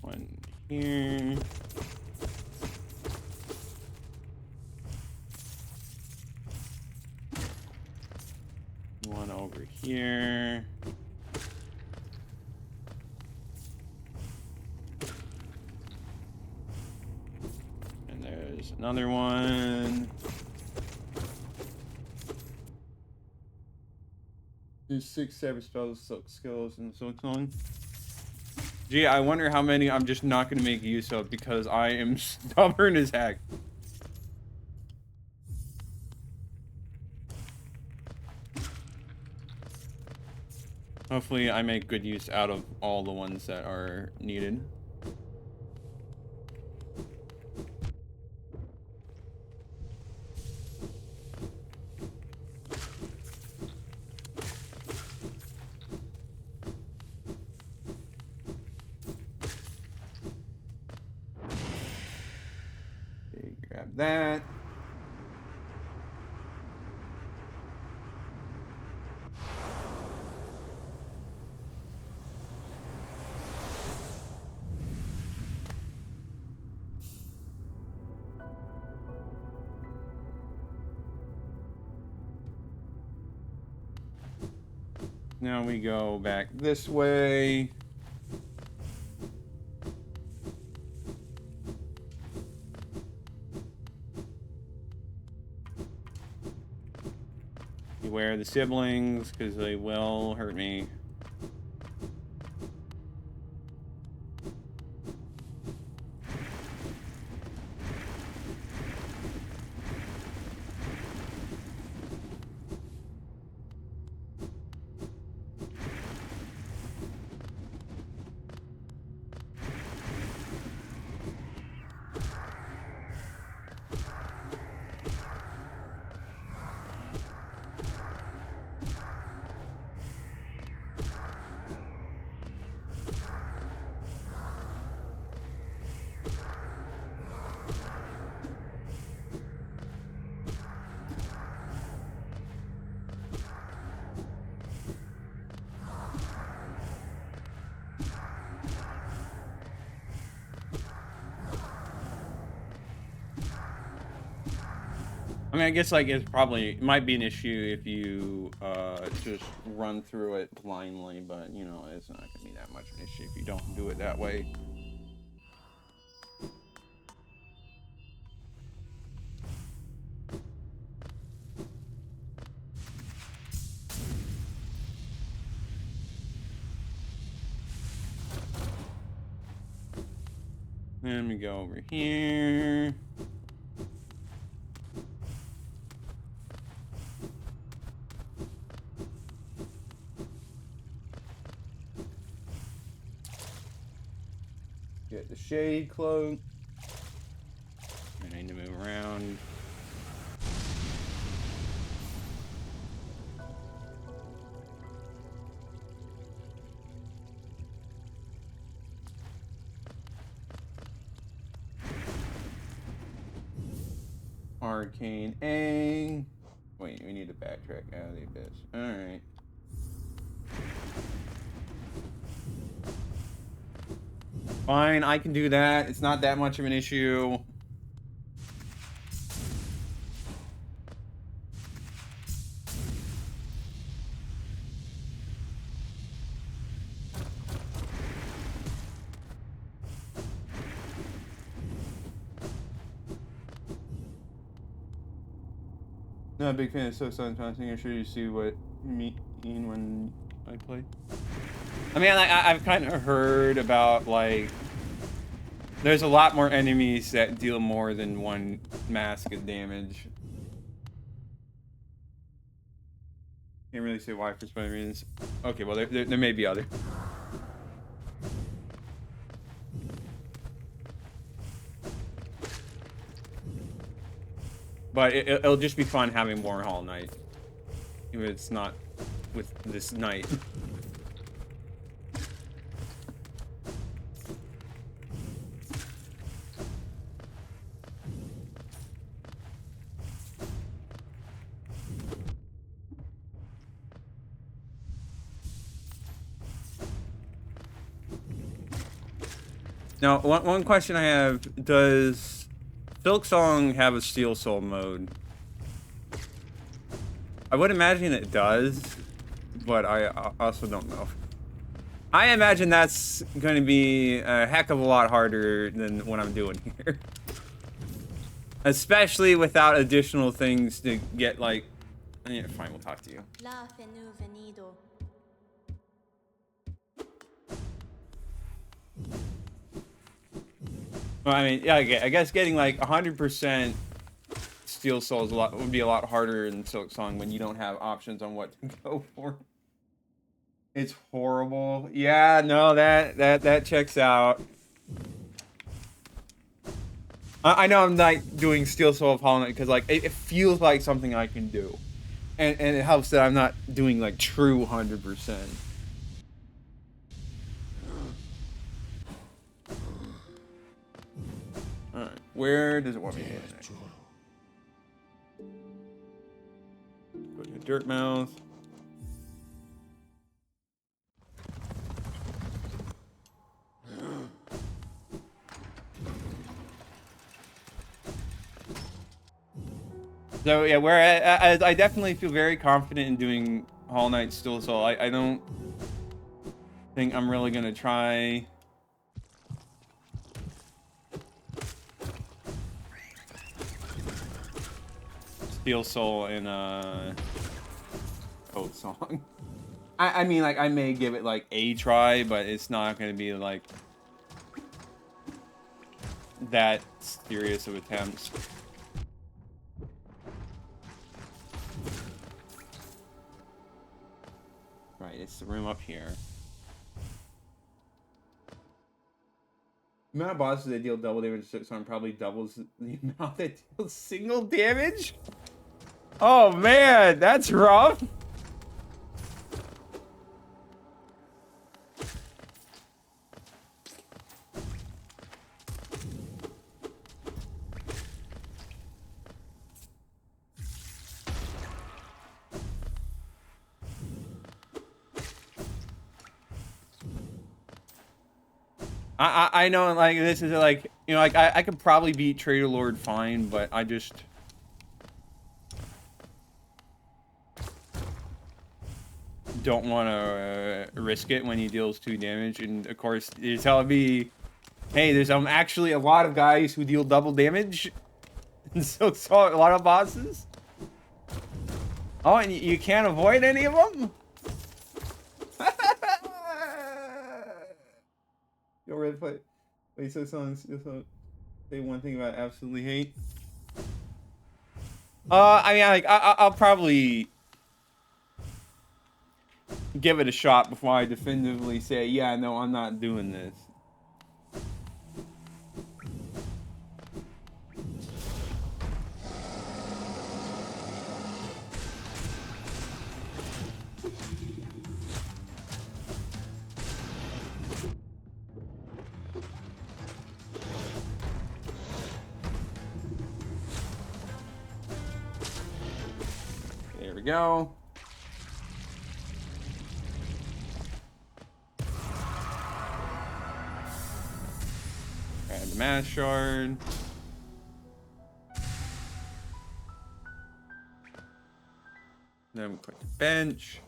One here. One over here. And there's another one. There's 6 separate spells, silk skills, and silk song. Gee, I wonder how many I'm just not going to make use of because I am stubborn as heck. Hopefully I make good use out of all the ones that are needed. Okay, grab that. Now we go back this way. Beware the siblings, because they will hurt me. I mean, I guess like it might be an issue if you just run through it blindly, but you know, it's not gonna be that much of an issue if you don't do it that way. Then we go over here. Get the shade cloak. I need to move around. Arcane A. Wait, we need to backtrack out of the abyss. Alright. Fine, I can do that. It's not that much of an issue. Not a big fan of so sometimes. I'm sure you see what mean when I play. I mean, I've kind of heard about, like, there's a lot more enemies that deal more than one mask of damage. Can't really say why for some reasons. Okay, well, there may be other. But it'll just be fun having Warhol Knight. If it's not with this knight. Now, one question I have, does Silksong have a Steel Soul mode? I would imagine it does, but I also don't know. I imagine that's going to be a heck of a lot harder than what I'm doing here. Especially without additional things to get, like... Yeah, fine, we'll talk to you. Well, I mean, yeah, I guess getting like 100% Steel Soul is would be a lot harder in Silksong when you don't have options on what to go for. It's horrible. Yeah, no, that checks out. I know I'm not doing Steel Soul of Hollow Knight because like it feels like something I can do, and it helps that I'm not doing like true 100%. Alright, where does it want me to go next? Go to Dirtmouth. So yeah, where I definitely feel very confident in doing Hollow Knight Steel Soul. I don't think I'm really gonna try. Steel Soul in Code Song. I mean, like, I may give it like a try, but it's not gonna be like that serious of attempts. Right, it's the room up here. The amount of bosses that deal double damage to Silksong probably doubles the amount that deals single damage. Oh man, that's rough. I know, like, this is like, you know, like I could probably beat Traitor Lord fine, but I just don't want to risk it when he deals 2 damage. And of course, you're telling me, hey, there's actually a lot of guys who deal double damage, and so a lot of bosses. Oh, and you can't avoid any of them. Yo, Red Play. Wait, so say one thing about absolutely hate. I mean, like, I'll probably give it a shot before I definitively say, yeah, no, I'm not doing this. we go. Grab the mana shard. Then we put the bench.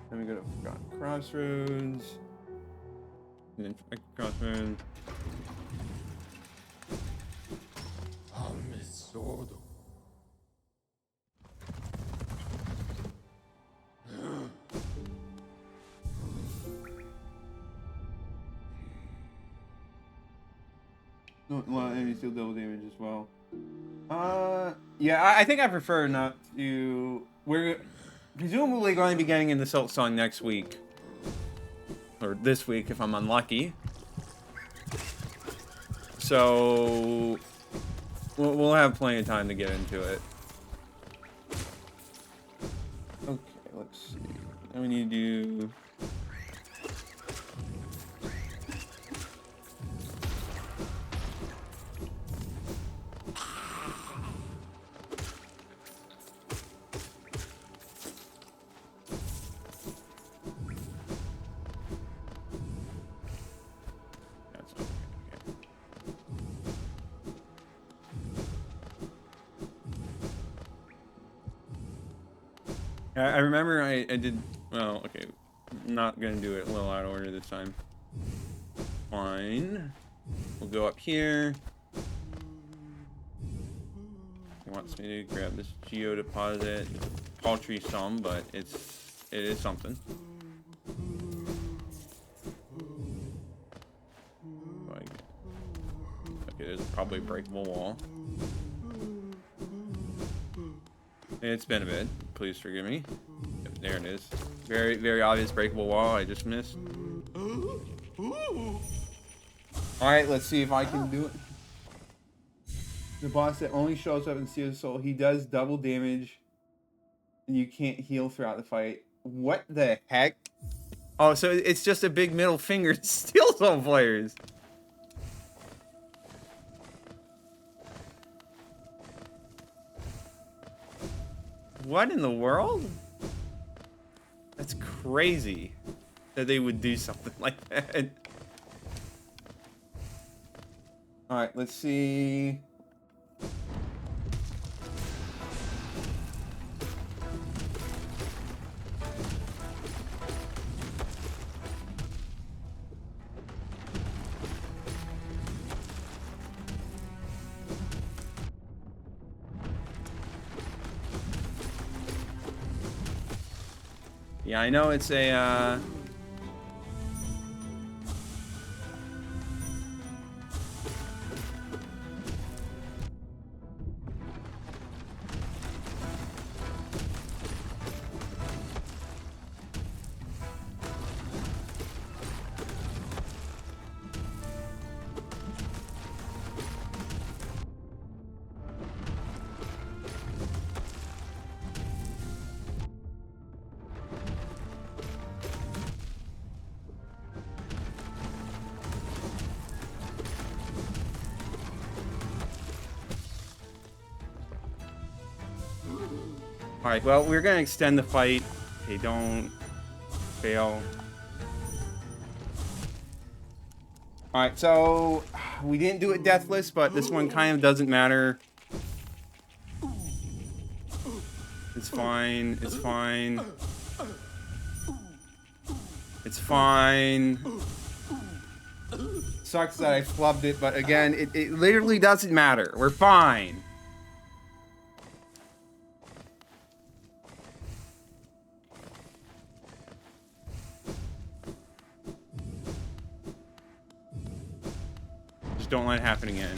Then we go to Forgotten Crossroads. And then Crossroads. No, a lot of enemies deal double damage as well. Yeah, I think I prefer not to. We're presumably going to be getting into Salt Song next week. Or this week, if I'm unlucky. So we'll have plenty of time to get into it. Okay, let's see. Now we need to do. I remember I did, well, okay, I'm not going to do it a little out of order this time. Fine. We'll go up here. He wants me to grab this geo deposit. Paltry sum, but it is something. Like, okay, there's probably a breakable wall. It's been a bit. Please forgive me. Yep, there it is. Very, very obvious breakable wall I just missed. Alright, let's see if I can do it. The boss that only shows up in Seal Soul, he does double damage. And you can't heal throughout the fight. What the heck? Oh, so it's just a big middle finger to Steel Soul players. What in the world? That's crazy that they would do something like that. Alright, let's see. Yeah, I know it's a, Alright, well, we're gonna extend the fight. Okay, don't fail. Alright, so we didn't do it deathless, but this one kind of doesn't matter. It's fine, it's fine. It's fine. Sucks that I flubbed it, but again, it literally doesn't matter. We're fine. Don't let it happen again.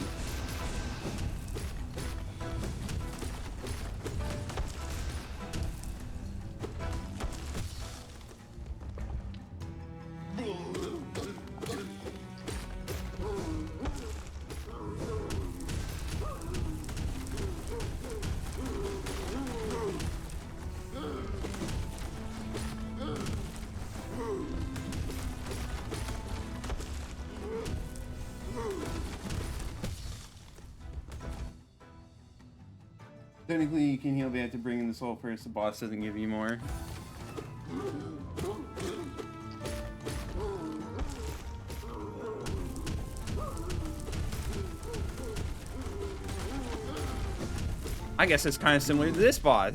Technically, you can heal back to bring in the soul first. The boss doesn't give you more. I guess it's kind of similar to this boss.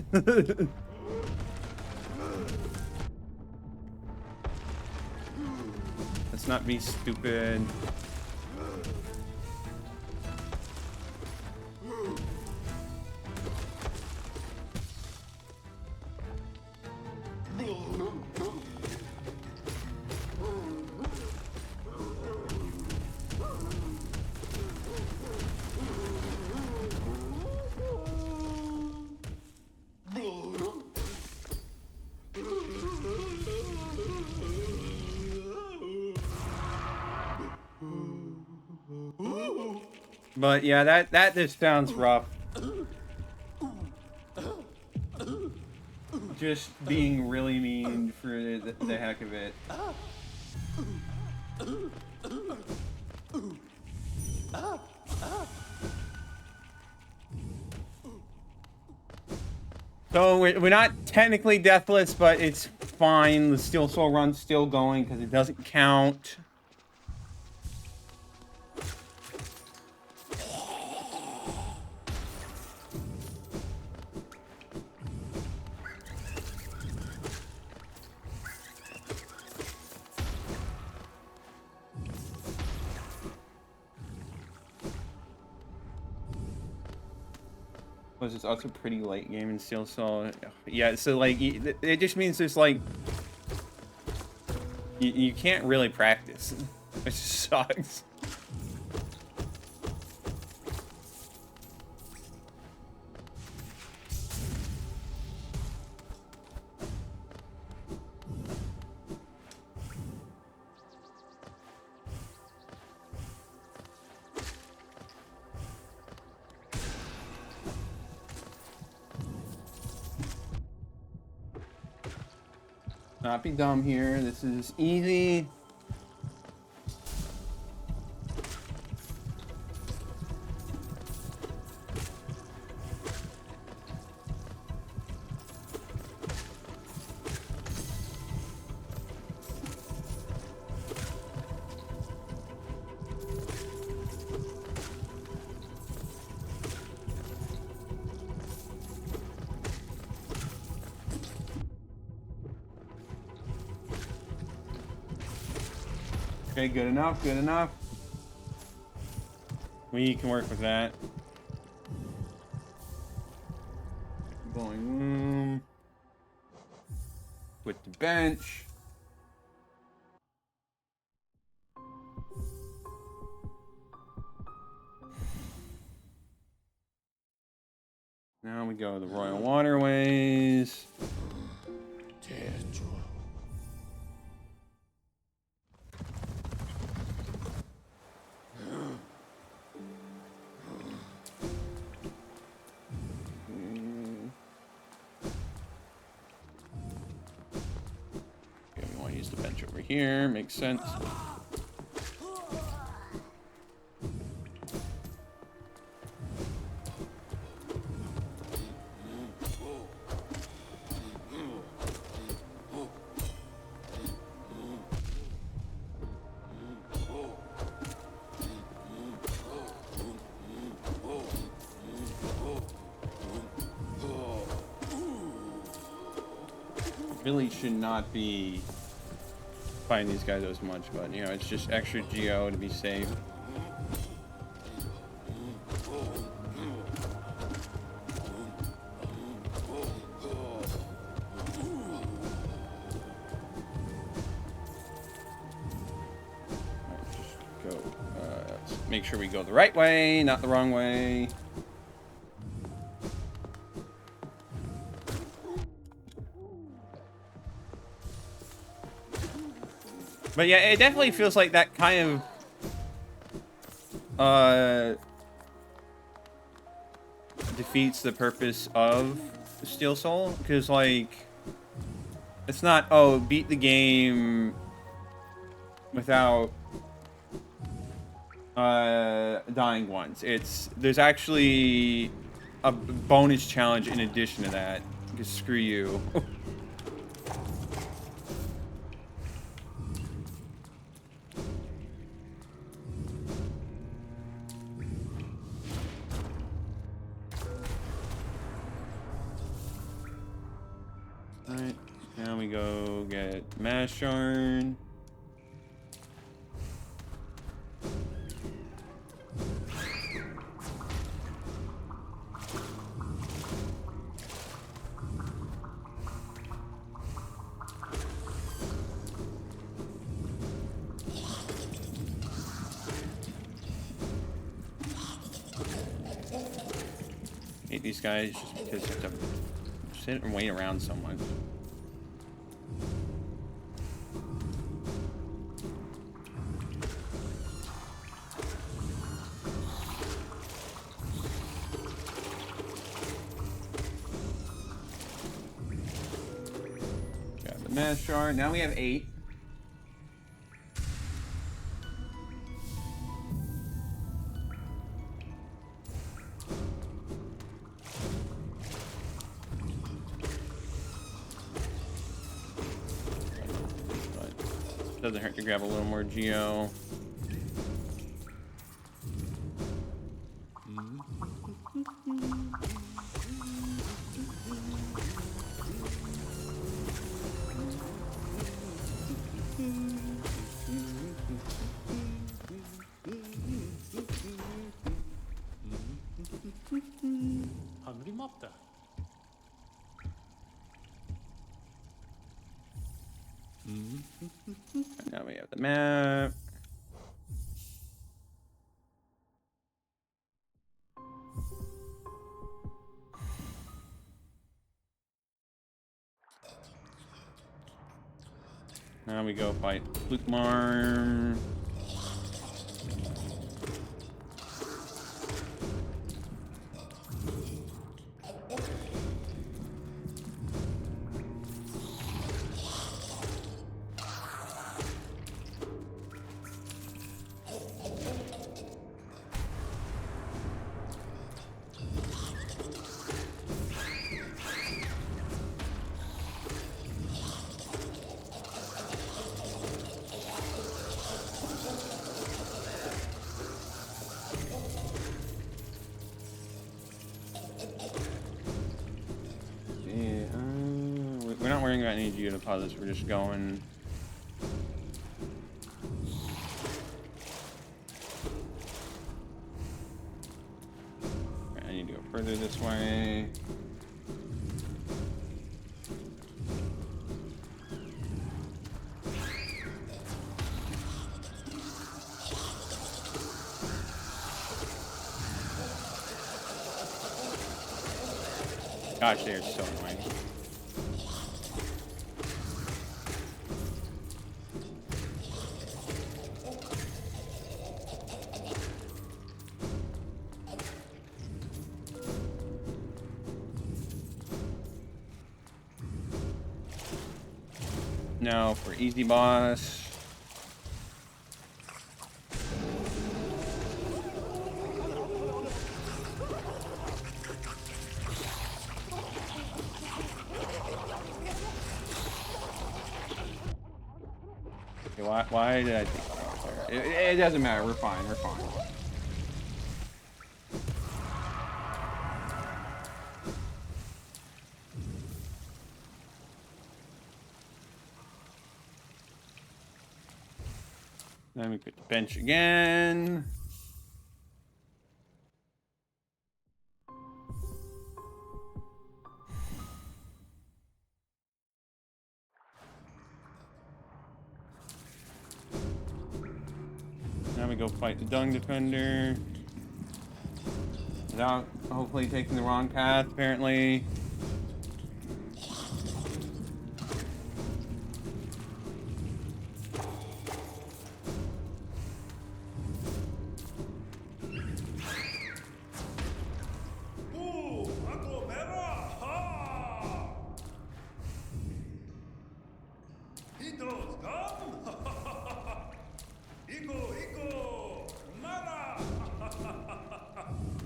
Let's not be stupid. But yeah, that just sounds rough. Just being really mean for the heck of it. So we're not technically deathless, but it's fine. The Steel Soul run's still going because it doesn't count. Was it's also pretty late game in Steel Soul. Yeah, so like it just means there's like you can't really practice, which sucks. Not be dumb here. This is easy. Okay, good enough, good enough. We can work with that. Bowling room. With the bench. Now we go to the Royal Waterways. Here makes sense. Really should not be fighting these guys as much, but you know, it's just extra geo to be safe. Just go, let's make sure we go the right way, not the wrong way. But yeah, it definitely feels like that kind of defeats the purpose of Steel Soul, because like it's not, oh, beat the game without dying once. It's there's actually a bonus challenge in addition to that. Just screw you. Alright, now we go get mash yarn. Hate these guys just because you have to sit and wait around so much. Got the mash shard. Now we have 8. Doesn't hurt to grab a little more geo. Hungry mopta. Now we have the map. Now we go fight Fluke Marm. We're not worrying about any geo deposits, we're just going. I need to go further this way. Gosh, they are so annoying. Now for easy boss. Okay, why did I take that? It doesn't matter. We're fine. We're fine. Then we put the bench again. Now we go fight the Dung Defender. Without hopefully taking the wrong path, apparently.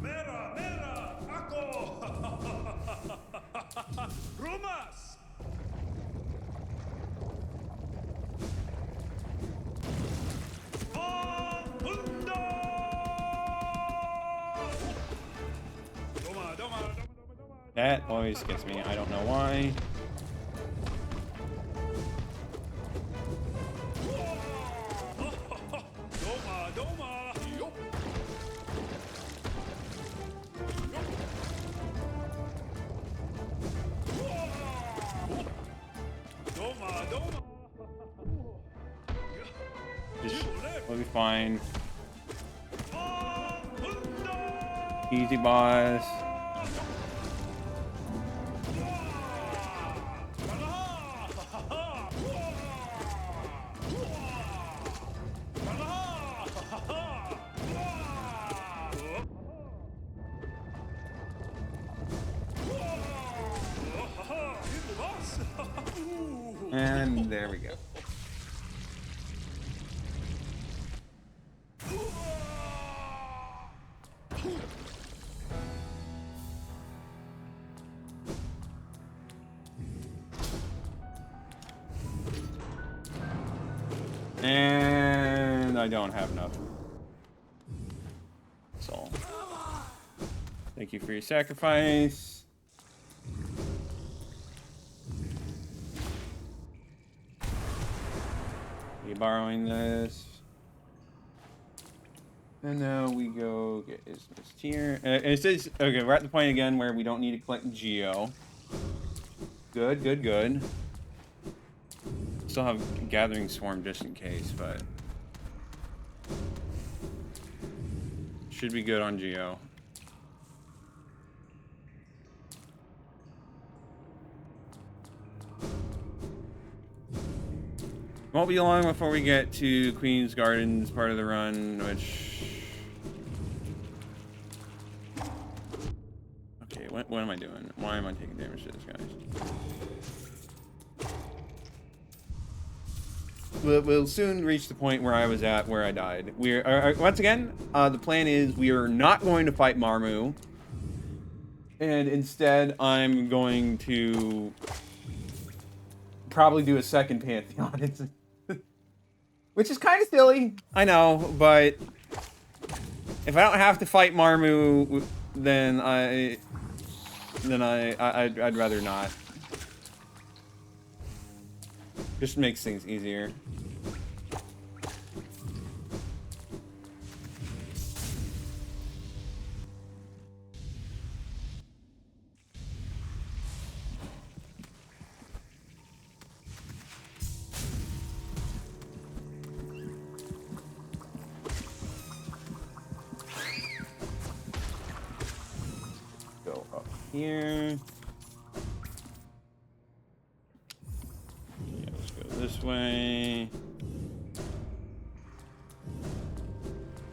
Mera, ako! That always gets me. I don't know why. We'll be fine. Easy, boss. And there we go. And I don't have enough. So, thank you for your sacrifice. Are you borrowing this? And now we go get this here. It says, okay, we're at the point again where we don't need to collect Geo. Good, good, good. Still have Gathering Swarm just in case, but should be good on Geo. Won't be long before we get to Queen's Gardens part of the run, which... Okay, what am I doing? Why am I taking damage to this, guys? We'll soon reach the point where I was at, where I died. We're once again, the plan is we are not going to fight Marmu, and instead I'm going to probably do a second Pantheon, which is kind of silly, I know, but if I don't have to fight Marmu, then I'd rather not. Just makes things easier. Go up here. This way.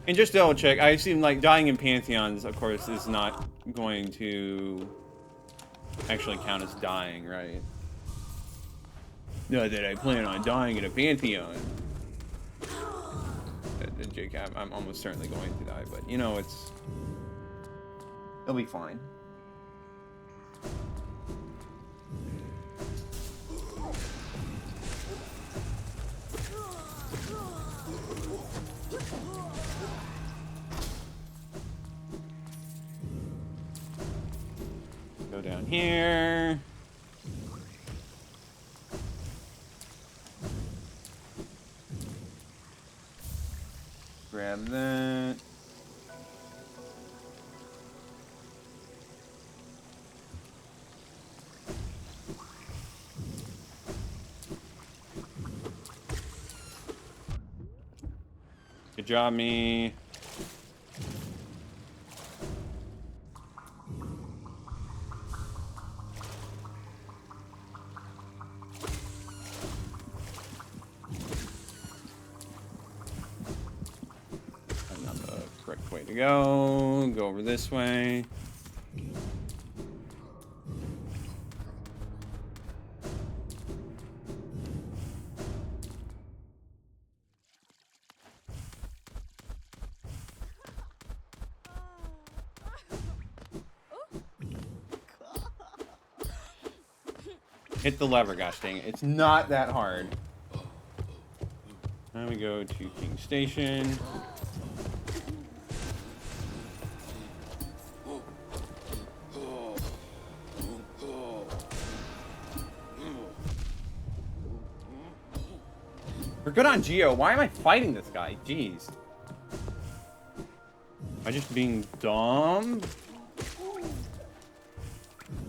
And just double check, I assume like dying in Pantheons, of course, is not going to actually count as dying, right? No, that I plan on dying in a Pantheon. Jake, I'm almost certainly going to die, but you know, it'll be fine. Go down here. Grab that. Good job, me. Way to go. Go over this way. Hit the lever, gosh dang it. It's not that hard. Now we go to King Station. We're good on Geo. Why am I fighting this guy? Jeez. Am I just being dumb?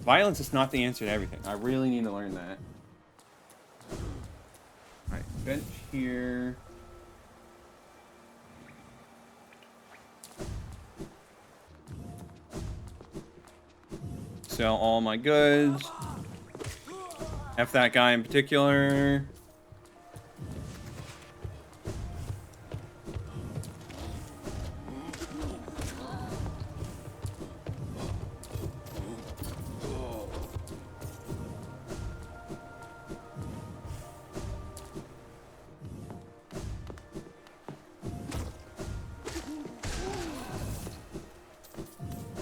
Violence is not the answer to everything. I really need to learn that. Alright, bench here. Sell all my goods. F that guy in particular.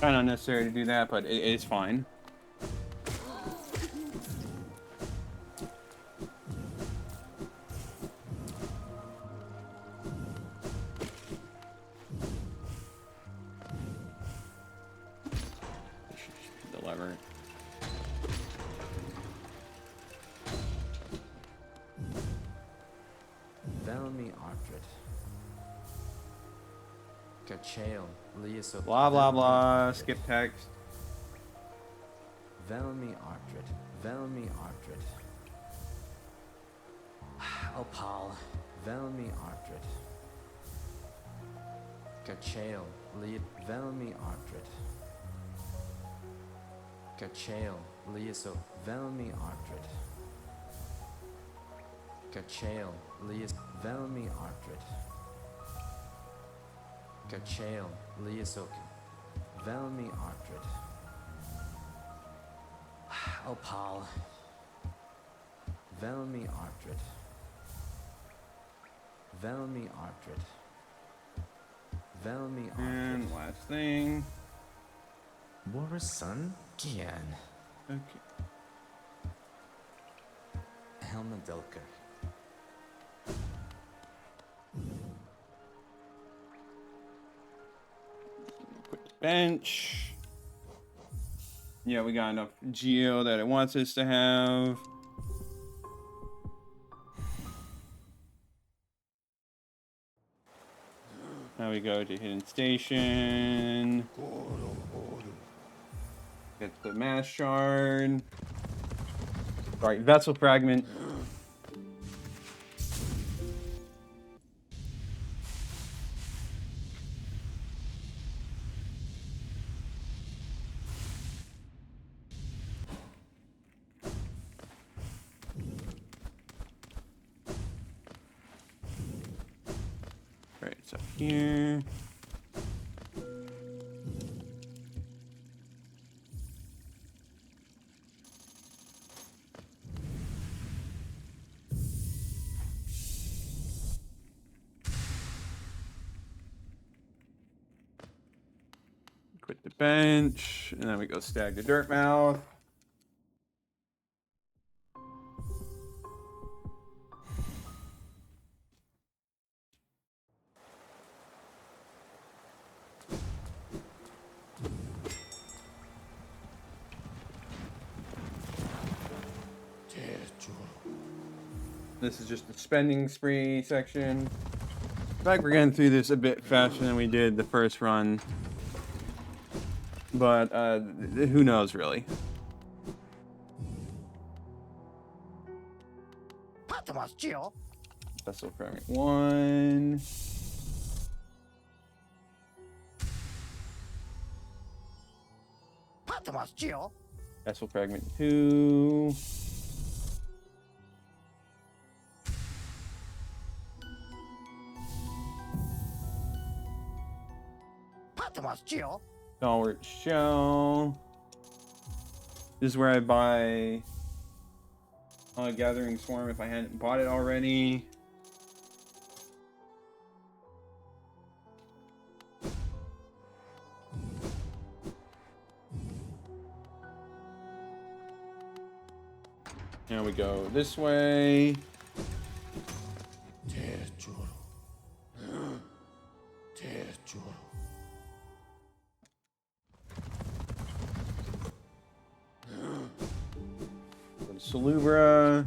Kind of unnecessary to do that, but it's fine. The lever. Velmi Artred. Kachael, Liaso. Blah blah blah. Skip text. Velmi Artred. Velmi Artred. Opal. Velmi Artred. Kachael, Liat. Velmi Artred. Kachael, Liaso. Velmi Artred. Kachael, Lias. Velmi Artred. Kachael, Liasokin. Velmi Artred. Opal. Velmi Artred. Velmi Artred. Velmi Artred. And last thing. War's son? Gian. Okay. Helmadelka. Quick bench. Yeah, we got enough geo that it wants us to have. Now we go to Hidden Station. Get the mass shard. Sorry, vessel fragment. Right, it's up here. Quit the bench, and then we go stag the dirt mouth. This is just the spending spree section. In fact, we're getting through this a bit faster than we did the first run. But who knows, really? Vessel fragment 1. Vessel fragment 2. Stalwart shell. This is where I buy Gathering Swarm if I hadn't bought it already. Now we go this way. Salubra.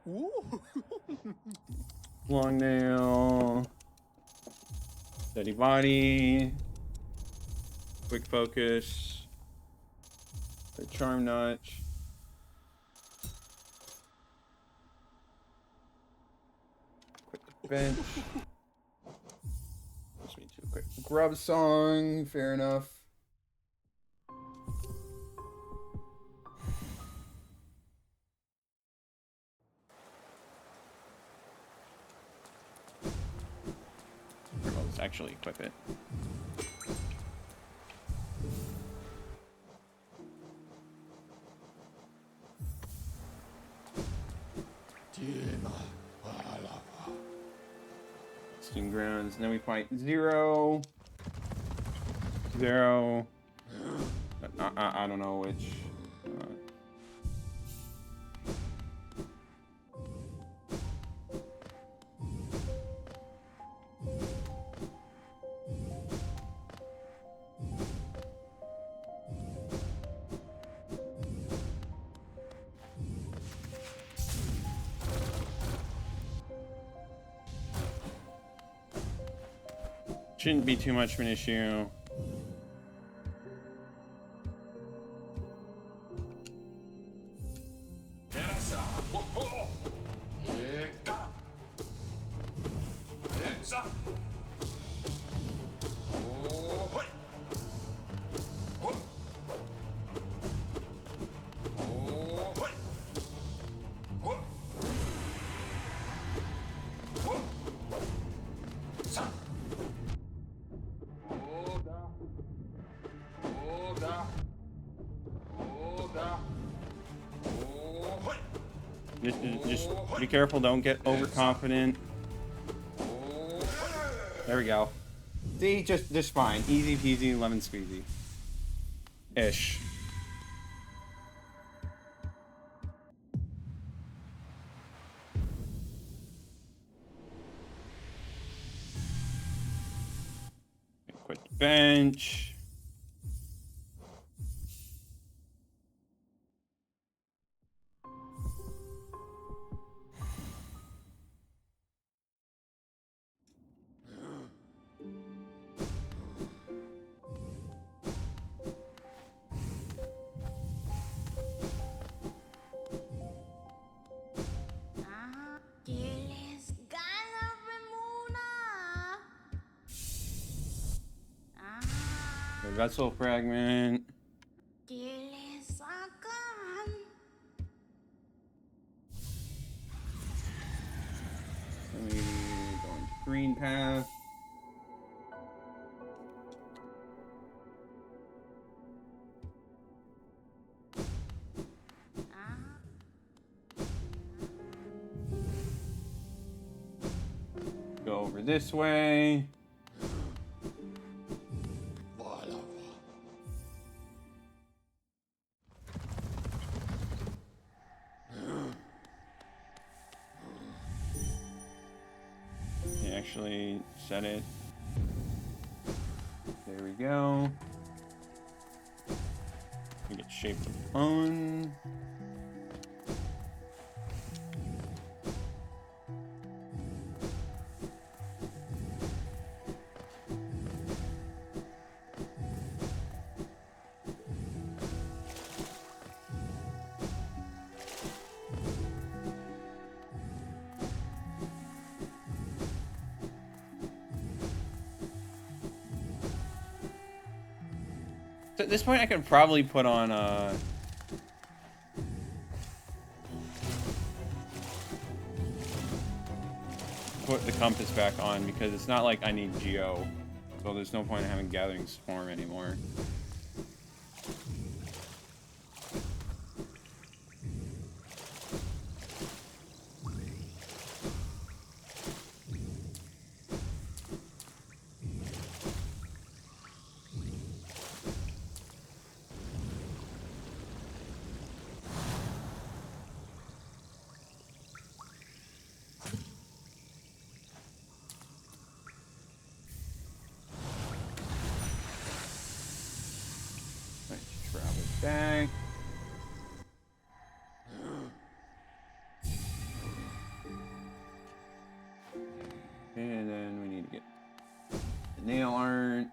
Ooh. Long nail. Steady body. Quick focus. A charm notch. Quick bench. Just need to quick grub song. Fair enough. Let's actually equip it. Steam grounds. And then we fight 0. 0. I don't know which. Shouldn't be too much of an issue. Just be careful, don't get overconfident. There we go. See, just fine. Easy peasy, lemon squeezy. Ish. Quit the bench. Vessel fragment. Then we go into Greenpath. Go over this way. Actually set it. There we go. We get shape of phone. So at this point, I could probably put on put the compass back on because it's not like I need Geo, so there's no point in having Gathering Swarm anymore. Back. nail art.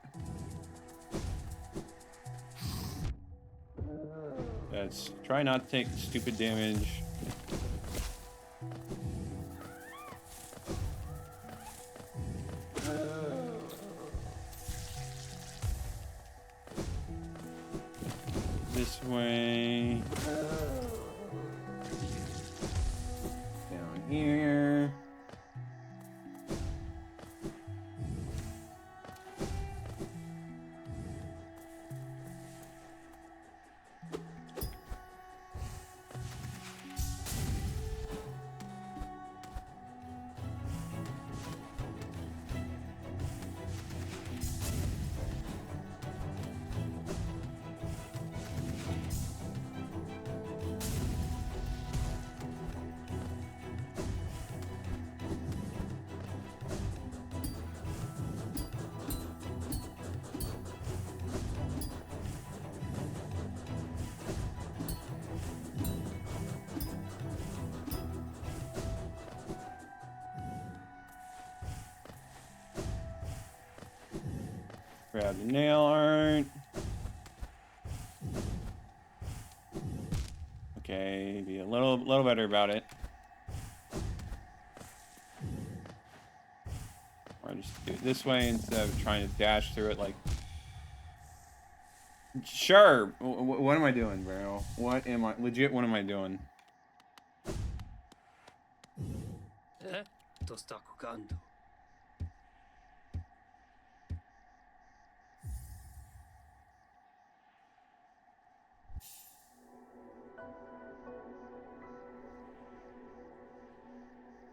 Let's try not to take stupid damage. This way. Down here. Grab the nail art. Okay, be a little better about it. Or just do it this way instead of trying to dash through it like. Sure. What am I doing, bro? What am I legit? What am I doing? Tô sta jugando.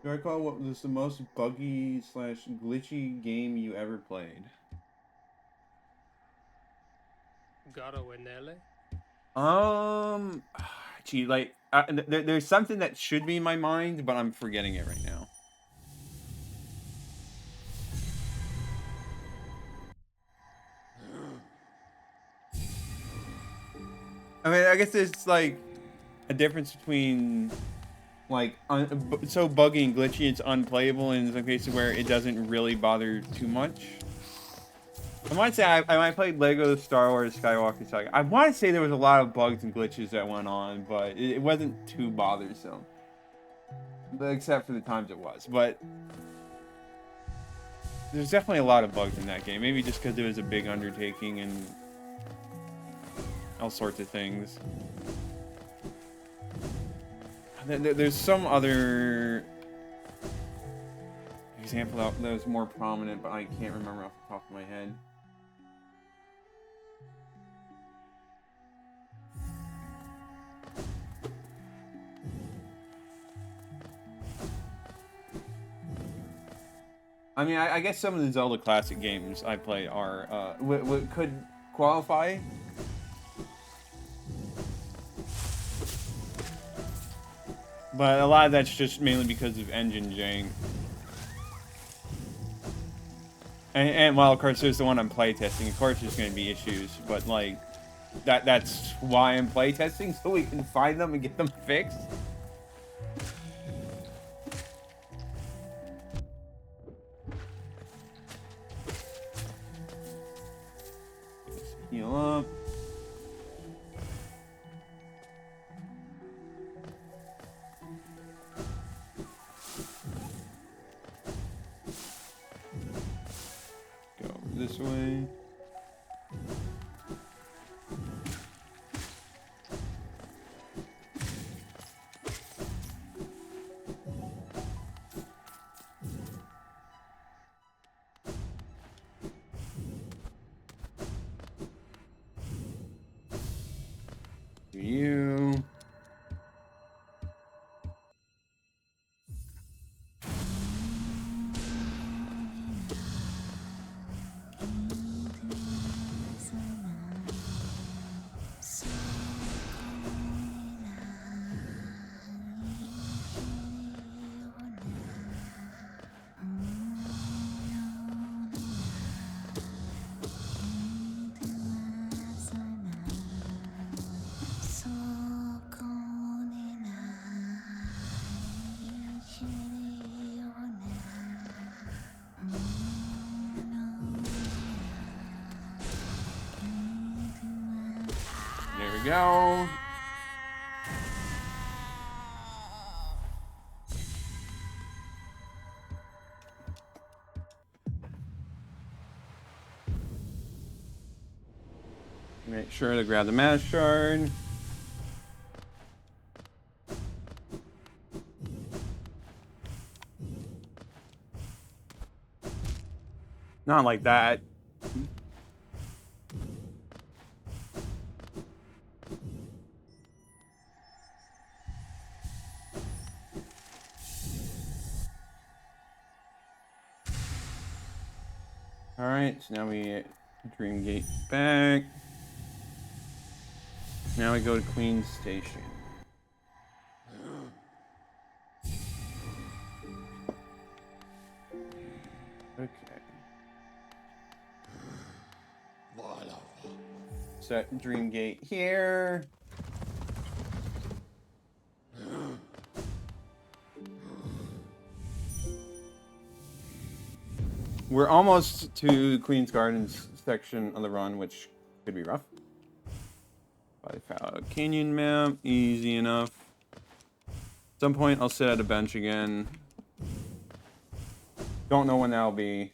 Do I recall what was the most buggy / glitchy game you ever played? Garo Enele? Gee, like, there's something that should be in my mind, but I'm forgetting it right now. I mean, I guess there's, like, a difference between, like, so buggy and glitchy it's unplayable, and in some cases where it doesn't really bother too much. I might say I played Lego Star Wars Skywalker Saga. I want to say there was a lot of bugs and glitches that went on, but it wasn't too bothersome. Except for the times it was. But there's definitely a lot of bugs in that game. Maybe just because it was a big undertaking and all sorts of things. There's some other example that was more prominent, but I can't remember off the top of my head. I mean, I guess some of the Zelda classic games I play are could qualify. But a lot of that's just mainly because of engine jank. And well, of course, there's the one I'm playtesting. Of course, there's going to be issues, but like that's why I'm playtesting, so we can find them and get them fixed. Just heal up. This way. You. we go. Make sure to grab the mass shard. Not like that. Alright, so now we get Dreamgate back. Now we go to Queen's Station. Okay. Set Dreamgate here. We're almost to Queen's Gardens section of the run, which could be rough. I found a canyon map, easy enough. At some point, I'll sit at a bench again. Don't know when that'll be.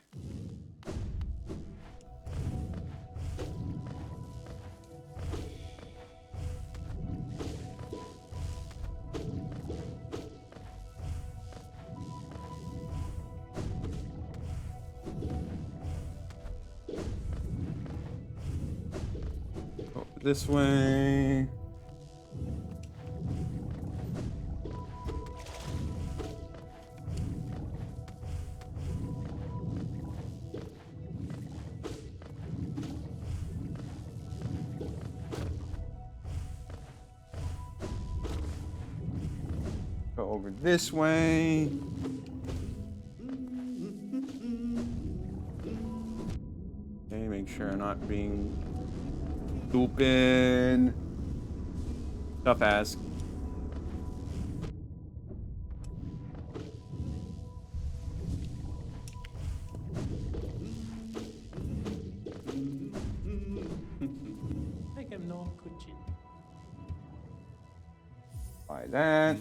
This way. Go over this way. Okay, make sure I'm not being stupid. Tough ask. Make him no kuchin. Buy that.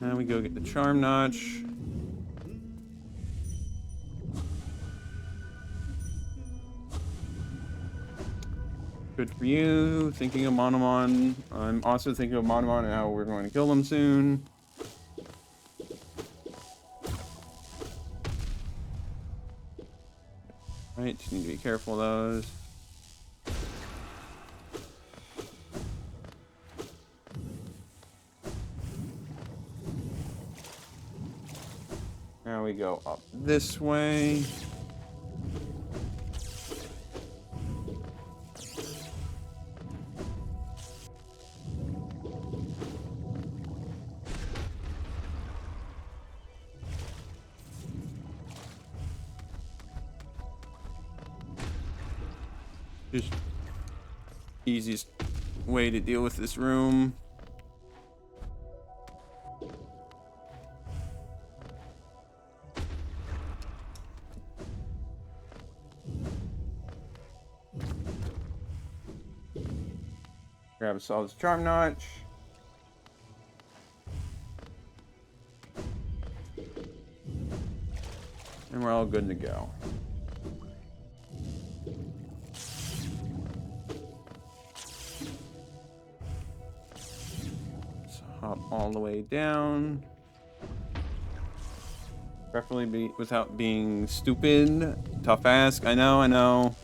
Now we go get the charm notch. Good for you. Thinking of Monomon. I'm also thinking of Monomon and how we're going to kill them soon. Right, just need to be careful of those. Now we go up this way. Just easiest way to deal with this room. Grab ourselves a charm notch. And we're all good to go. Hop all the way down. Preferably be without being stupid. Tough ask. I know, I know.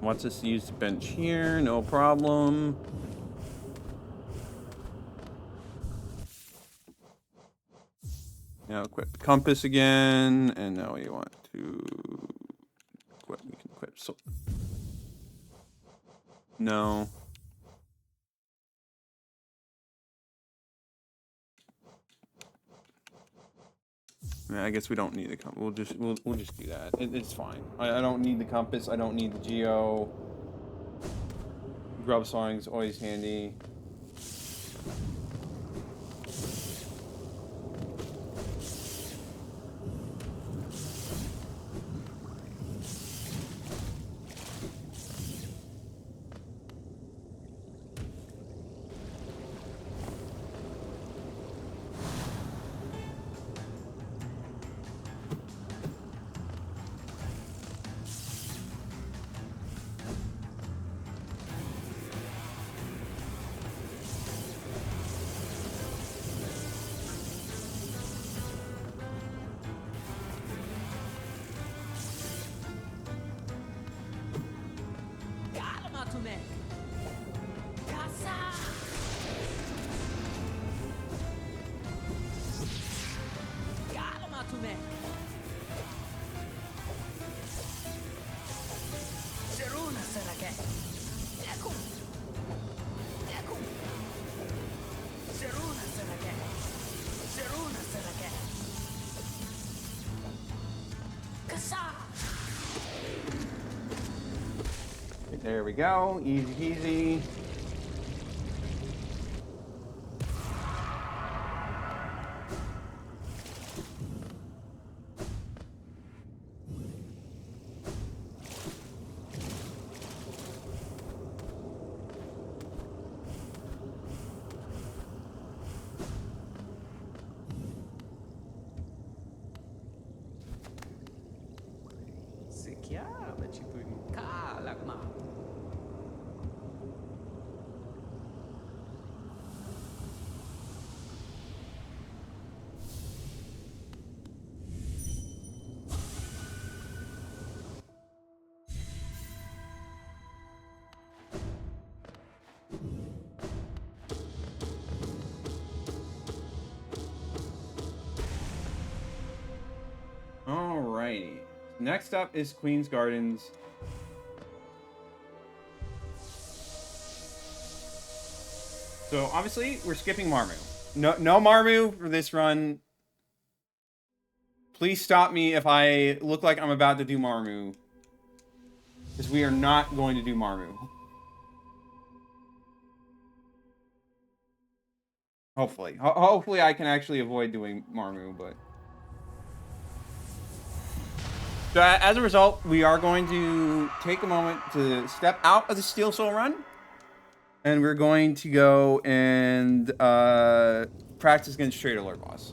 Wants us to use the bench here, no problem. Now equip the compass again, and now we want to equip, we can equip so no. I mean, I guess we don't need the compass. We'll just do that. It's fine. I don't need the compass. I don't need the geo. Grub sawing is always handy. There we go. Easy peasy. Alrighty. Next up is Queen's Gardens. So obviously we're skipping Marmu. No Marmu for this run. Please stop me if I look like I'm about to do Marmu. Because we are not going to do Marmu. Hopefully. Hopefully I can actually avoid doing Marmu, but... So as a result, we are going to take a moment to step out of the Steel Soul run. And we're going to go and practice against Traitor Lord boss.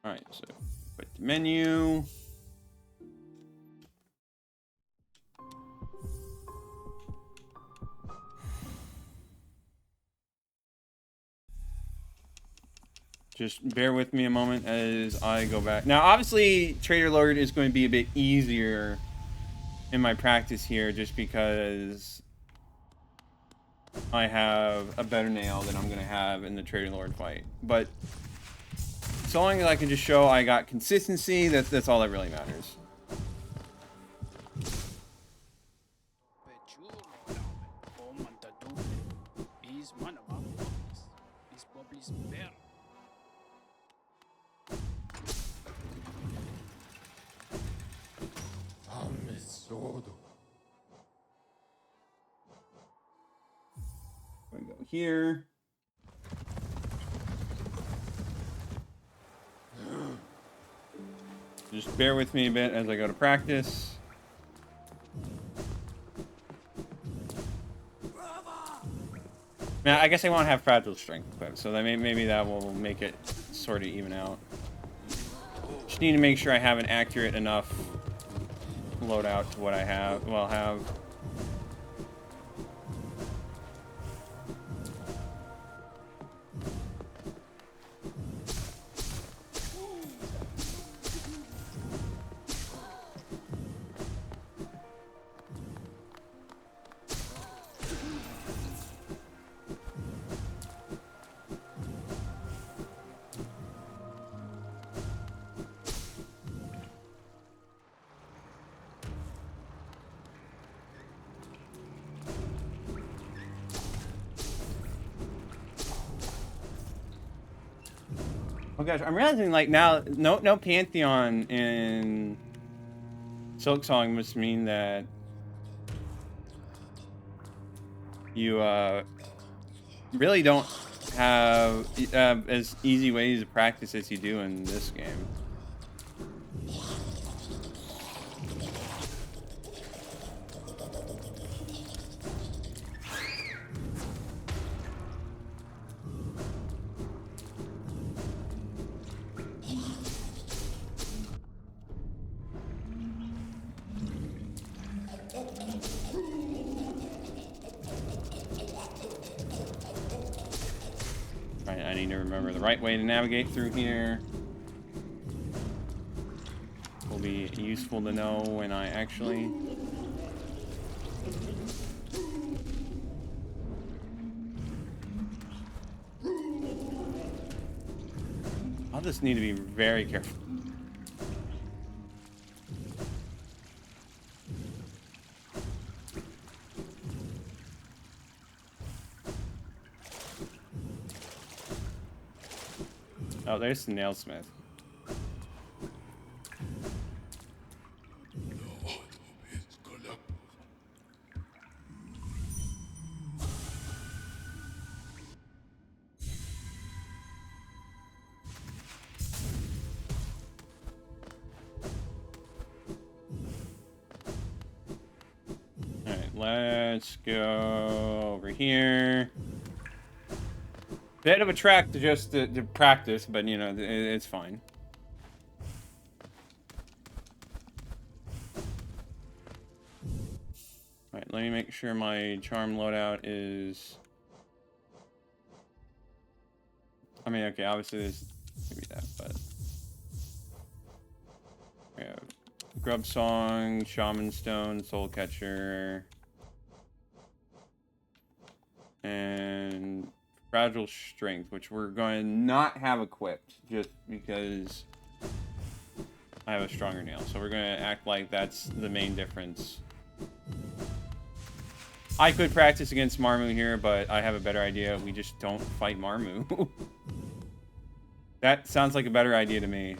Alright, so put the menu. Just bear with me a moment as I go back. Now, obviously, Traitor Lord is going to be a bit easier in my practice here just because I have a better nail than I'm going to have in the Traitor Lord fight. But so long as I can just show I got consistency, that's all that really matters. I'm going to go here. Just bear with me a bit as I go to practice. Now, I guess I won't have fragile strength equipped, so that maybe that will make it sort of even out. Just need to make sure I have an accurate enough loadout to what I have. Well, have. Oh gosh, I'm realizing like now, no Pantheon in Silk Song must mean that you really don't have as easy ways to practice as you do in this game. I need to remember the right way to navigate through here. Will be useful to know when I actually... I'll just need to be very careful. Oh, there's the nailsmith. Alright, let's go over here. Bit of a track to just to practice, but you know, it's fine. Alright, let me make sure my charm loadout is... I mean, okay, obviously there's maybe that, but... We have Grub Song, Shaman Stone, Soul Catcher... and... Fragile Strength, which we're going to not have equipped just because I have a stronger nail. So we're going to act like that's the main difference. I could practice against Marmu here, but I have a better idea. We just don't fight Marmu. That sounds like a better idea to me.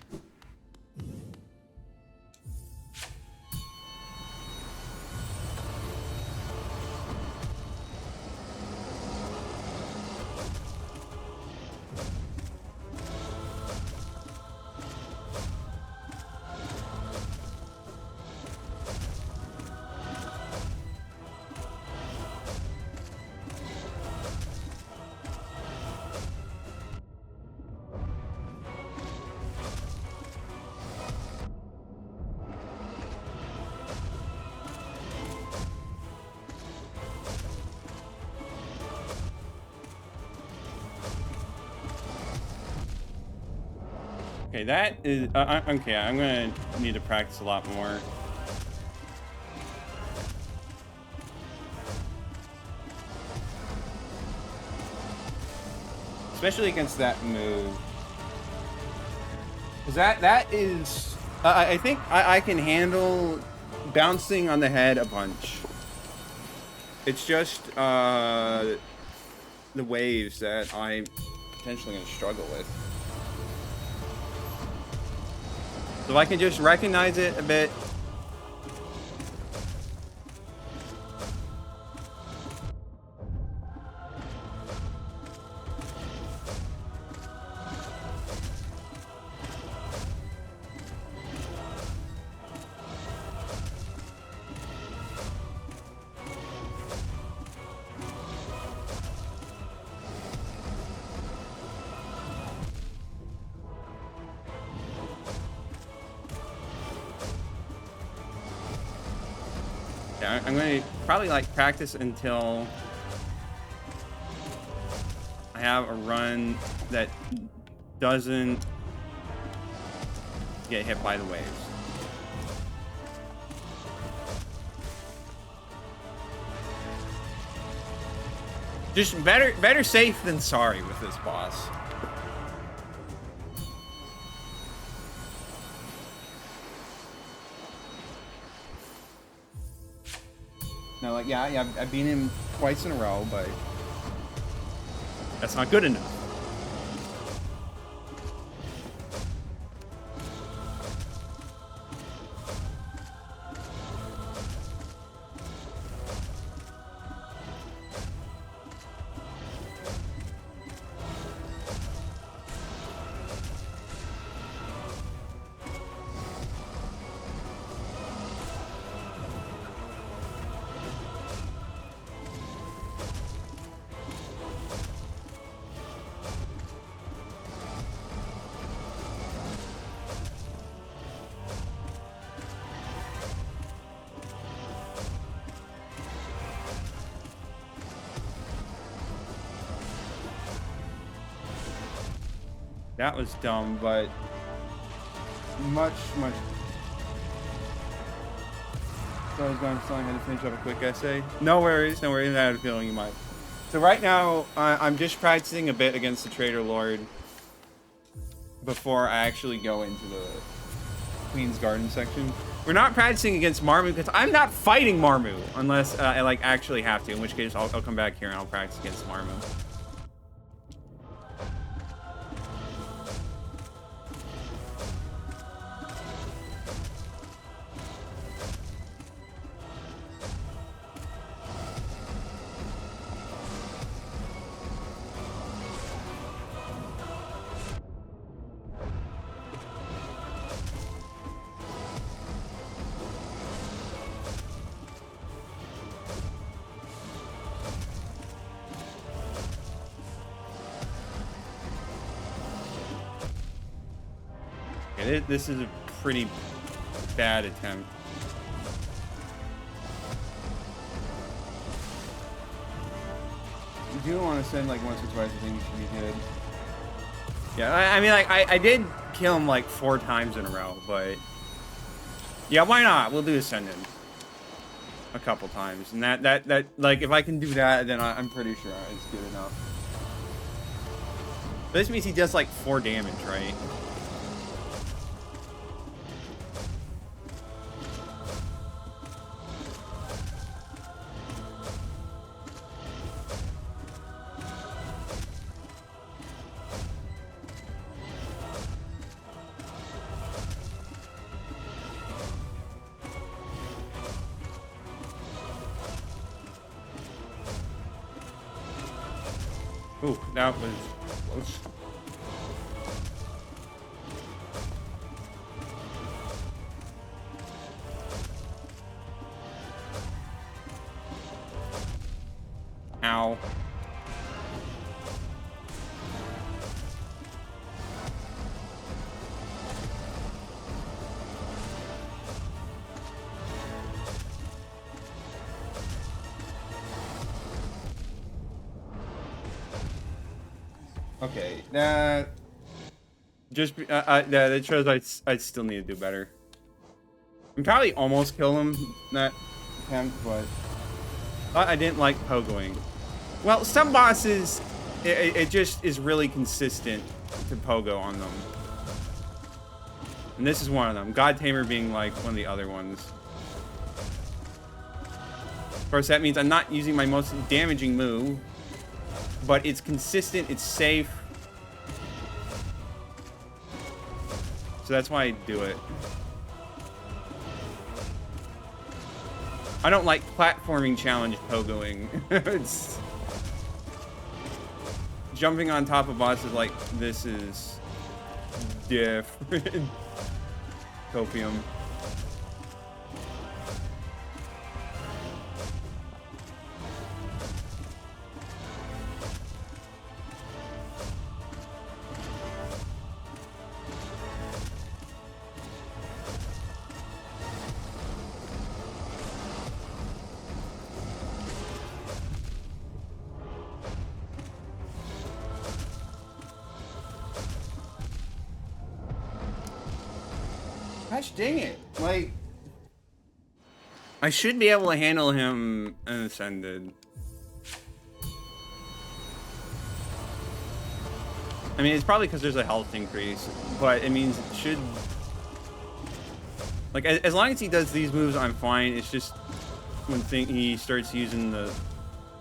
Okay, that is... okay, I'm going to need to practice a lot more. Especially against that move. Because that is... I think I can handle bouncing on the head a bunch. It's just the waves that I'm potentially going to struggle with. So if I can just recognize it a bit. Yeah, I'm going to probably like practice until I have a run that doesn't get hit by the waves. Just better safe than sorry with this boss. No, like, yeah, I've beaten him twice in a row, but that's not good enough. That was dumb, but much. So I was going to I had to finish up a quick essay. No worries. I had a feeling you might. So right now, I'm just practicing a bit against the Traitor Lord before I actually go into the Queen's Garden section. We're not practicing against Marmu because I'm not fighting Marmu unless I like actually have to, in which case I'll come back here and I'll practice against Marmu. This is a pretty bad attempt. You do want to send like once or twice, I think you should be good. Yeah, I mean, like, I did kill him like 4 times in a row, but yeah, why not? We'll do a send-in a couple times, and that like, if I can do that, then I'm pretty sure it's good enough. But this means he does like 4 damage, right? Ooh, that was close. Ow. Okay, that just that shows I still need to do better. I'm probably almost kill him that attempt, but I didn't like pogoing. Well, some bosses, it just is really consistent to pogo on them, and this is one of them. God Tamer being like one of the other ones. Of course, that means I'm not using my most damaging move. But it's consistent, it's safe. So that's why I do it. I don't like platforming challenge pogoing. It's jumping on top of bosses like this is different. Copium. Gosh dang it. Like, I should be able to handle him ascended. I mean, it's probably because there's a health increase, but it means it should... Like, as long as he does these moves, I'm fine. It's just when he starts using the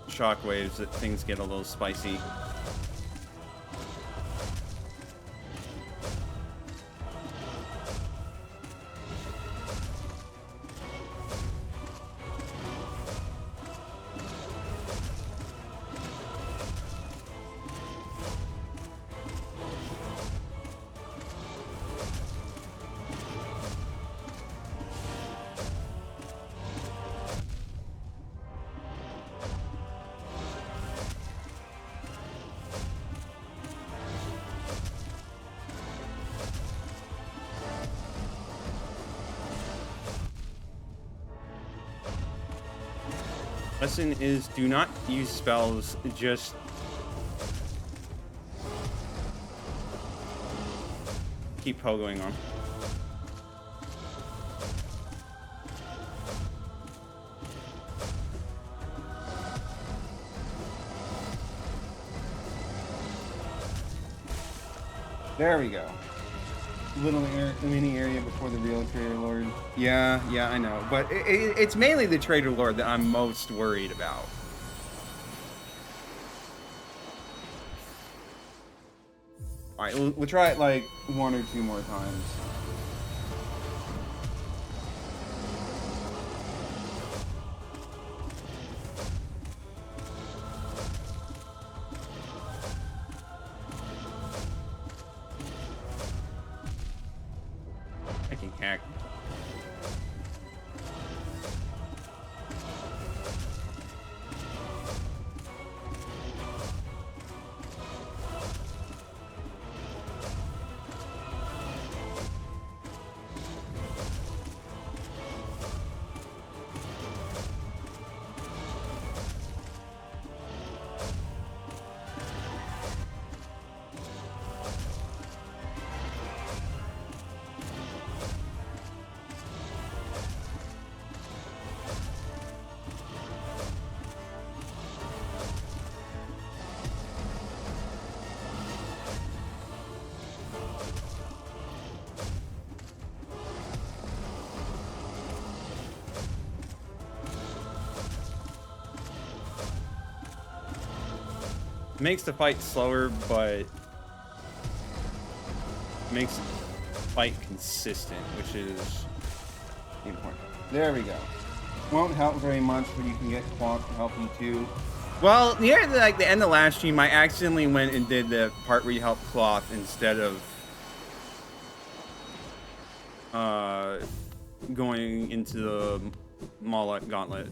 shockwaves that things get a little spicy. Lesson is do not use spells, just keep pogoing on. There we go. Mini area before the real Traitor Lord. Yeah, I know. But it's mainly the Traitor Lord that I'm most worried about. Alright, we'll try it like 1 or 2 more times. I can hack. Makes the fight slower, but makes the fight consistent, which is important. There we go. Won't help very much, but you can get cloth to help you too. Well, near the end of last stream, I accidentally went and did the part where you help cloth instead of going into the Mullet Gauntlet.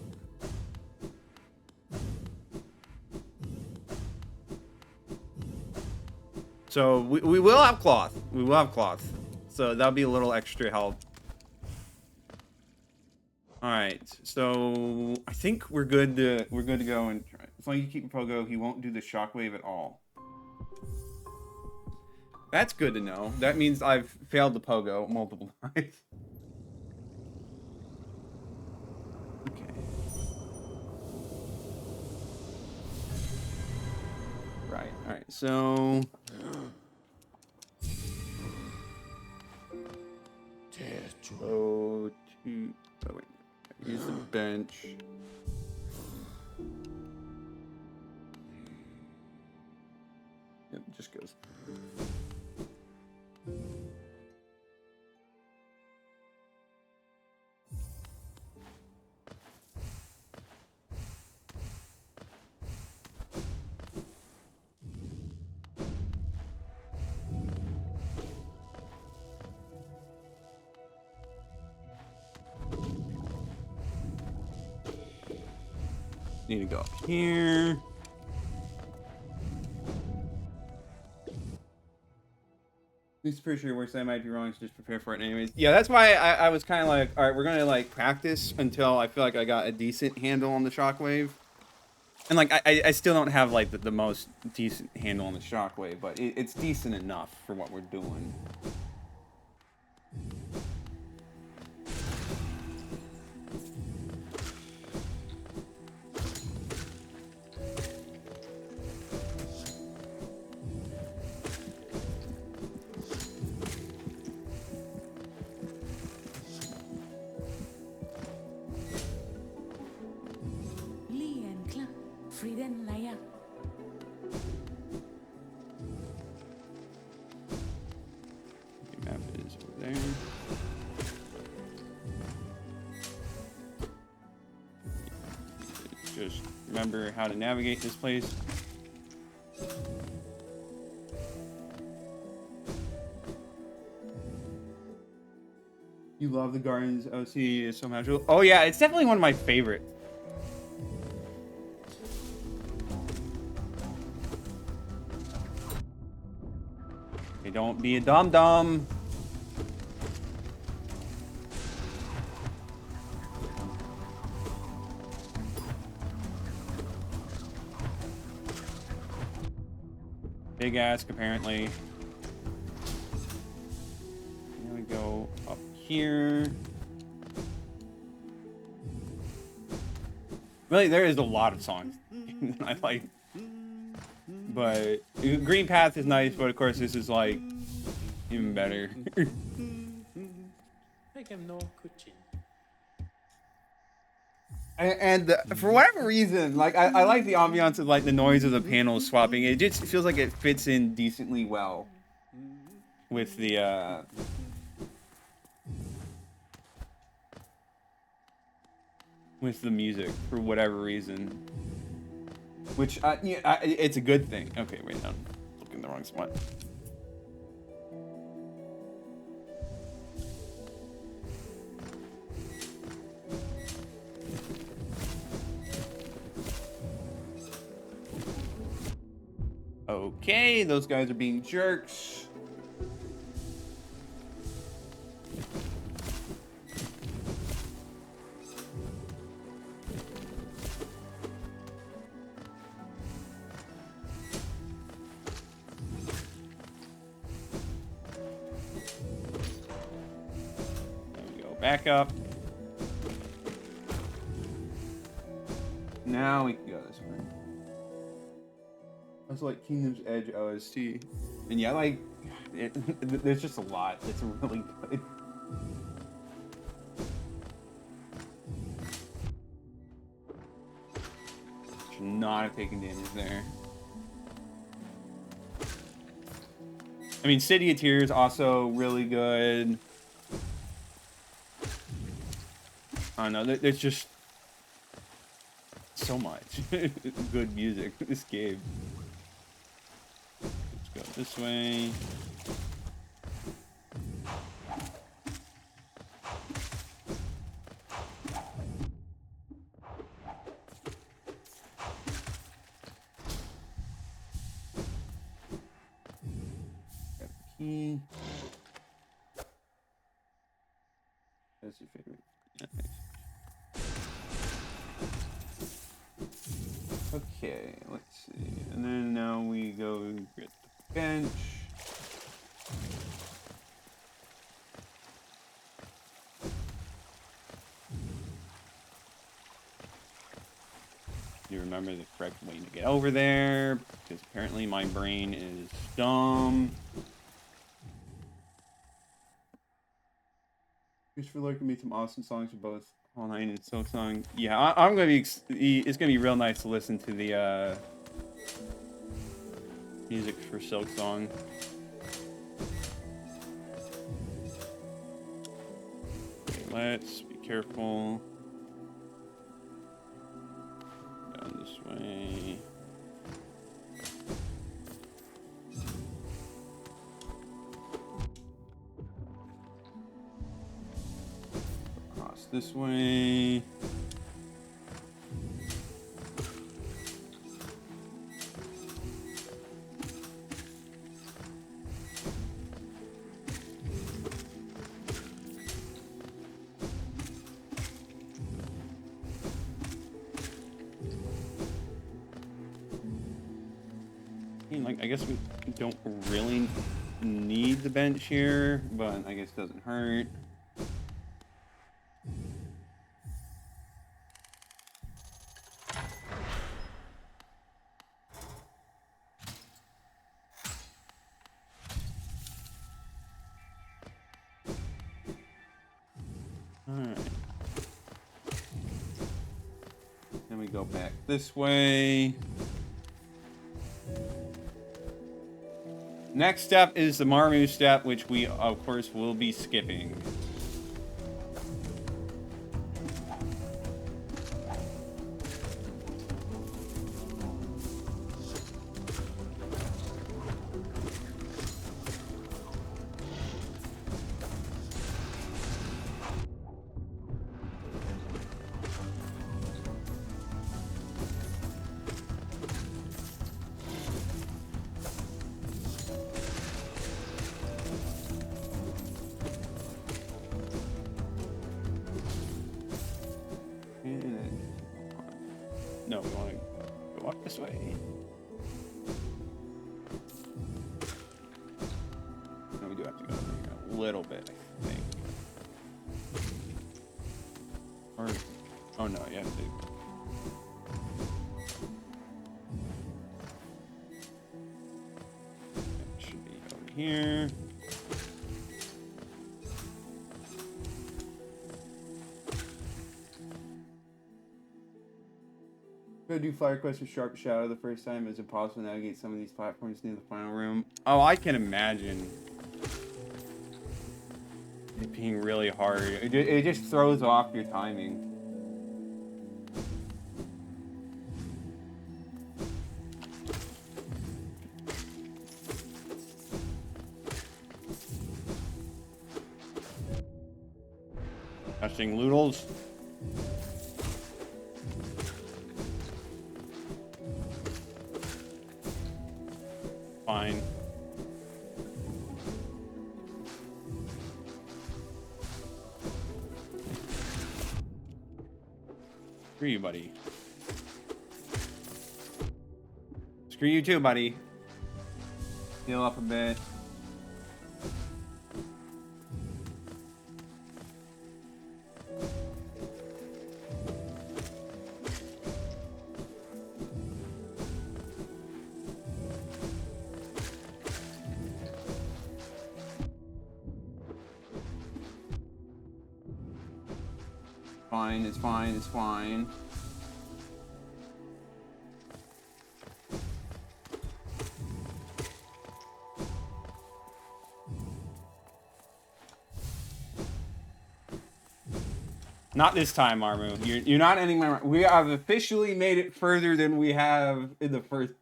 So we will have cloth. We will have cloth. So that'll be a little extra help. All right. So I think we're good to go and try. As long as you keep Pogo, he won't do the shockwave at all. That's good to know. That means I've failed the Pogo multiple times. Okay. Right. All right. So. Go to. Oh wait. Use the bench. It just goes. Need to go up here. He's pretty sure works. I might be wrong, so just prepare for it anyways. Yeah, that's why I was kind of like, all right, we're gonna like practice until I feel like I got a decent handle on the shockwave. And like I still don't have like the most decent handle on the shockwave, but it's decent enough for what we're doing. Map is over there. Just remember how to navigate this place. You love the gardens. OC is so magical. Oh yeah, it's definitely one of my favorites. Okay, don't be a dum-dum. Big ask, apparently. go up here. Really, there is a lot of songs I like. But Greenpath is nice, but of course this is like even better. Make him no kuchin. And for whatever reason, like I like the ambiance of like the noise of the panels swapping. It just feels like it fits in decently well with the music for whatever reason. Which yeah, it's a good thing. Okay, wait, no, I'm looking in the wrong spot. Okay, those guys are being jerks. There we go, back up. Now we can go this way. That's like Kingdom's Edge OST. And yeah, like, there's just a lot. It's really good. Should not have taken damage there. I mean, City of Tears also really good. I don't know, there's just so much good music in this game. Go this way. Got the key. That's your favorite. Yeah, nice. Okay, let's see. And then now we go get the bench. You remember the correct way to get over there, because apparently my brain is dumb. Just for looking me some awesome songs for both All Night and Silk Song. Yeah, I'm gonna be. It's gonna be real nice to listen to the music for Silk Song. Okay, let's be careful. Down this way. Across this way. Like, I guess we don't really need the bench here, but I guess it doesn't hurt. Alright. Then we go back this way. Next step is the Marmu step, which we, of course, will be skipping. No, we want to go up this way. No, we do have to go a little bit, I think. yeah. Dude. Should be over here. Go do Flower Quest with Sharp Shadow the first time. Is it possible to navigate some of these platforms near the final room? Oh, I can imagine it being really hard. It just throws off your timing. Testing Loodles. Fine. Screw you, buddy. Screw you too, buddy. Heal up a bit. Fine, it's fine, it's fine. Not this time, Armu. You're not ending my... We have officially made it further than we have in the first...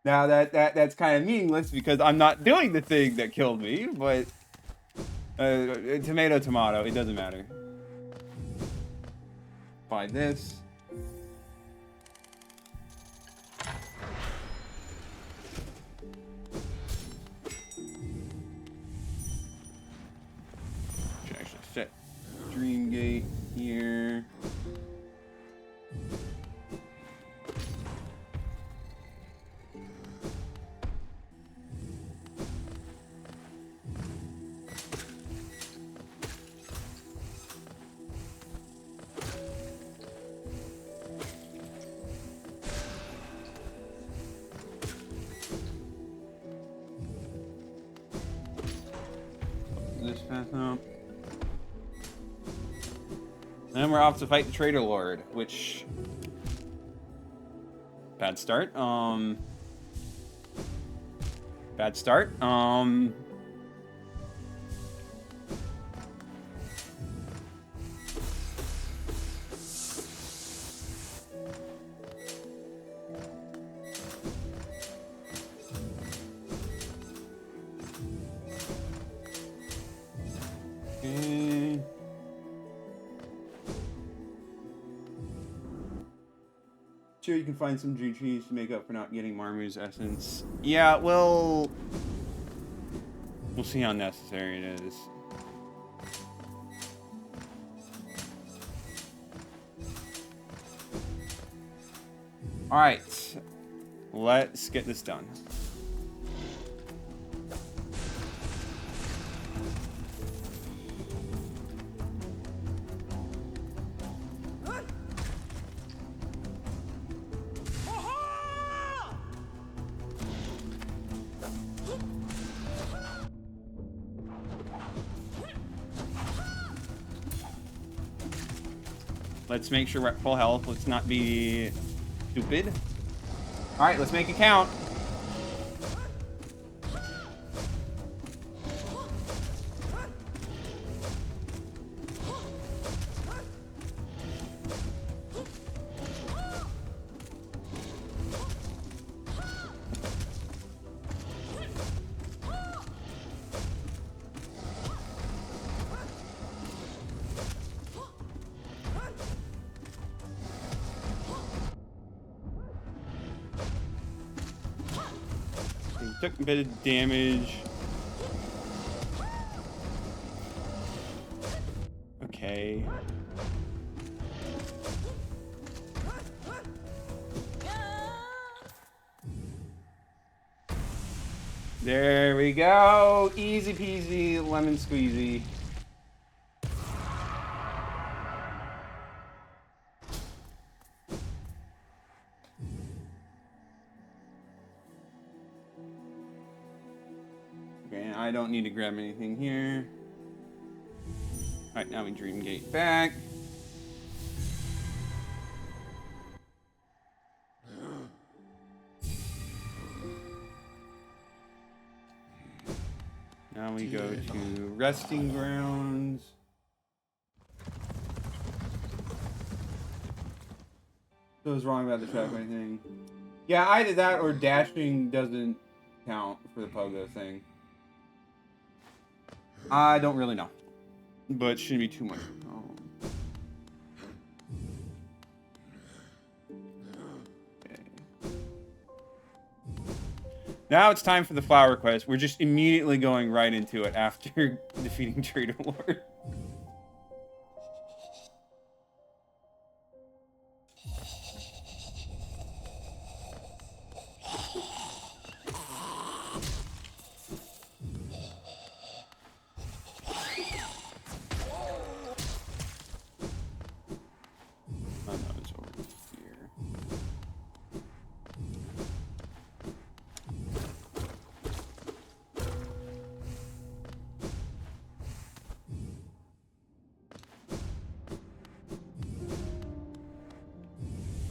Now that's kind of meaningless because I'm not doing the thing that killed me, but... tomato, tomato, it doesn't matter. Buy this. Should actually set Dreamgate here. This path up. And we're off to fight the Traitor Lord, which... Bad start. Bad start. Okay. Sure, you can find some GGs to make up for not getting Marmu's essence. Yeah, well... We'll see how necessary it is. Alright. Let's get this done. Let's make sure we're at full health. Let's not be stupid. All right, let's make it count. Took a bit of damage. Okay. There we go. Easy peasy, lemon squeezy. Okay, I don't need to grab anything here. Alright, now we Dreamgate back. Now we go to Resting Grounds. So what's wrong about the traffic thing? Yeah, either that or dashing doesn't count for the pogo thing. I don't really know. But it shouldn't be too much. Oh. Okay. Now it's time for the Flower Quest. We're just immediately going right into it after defeating Traitor Lord.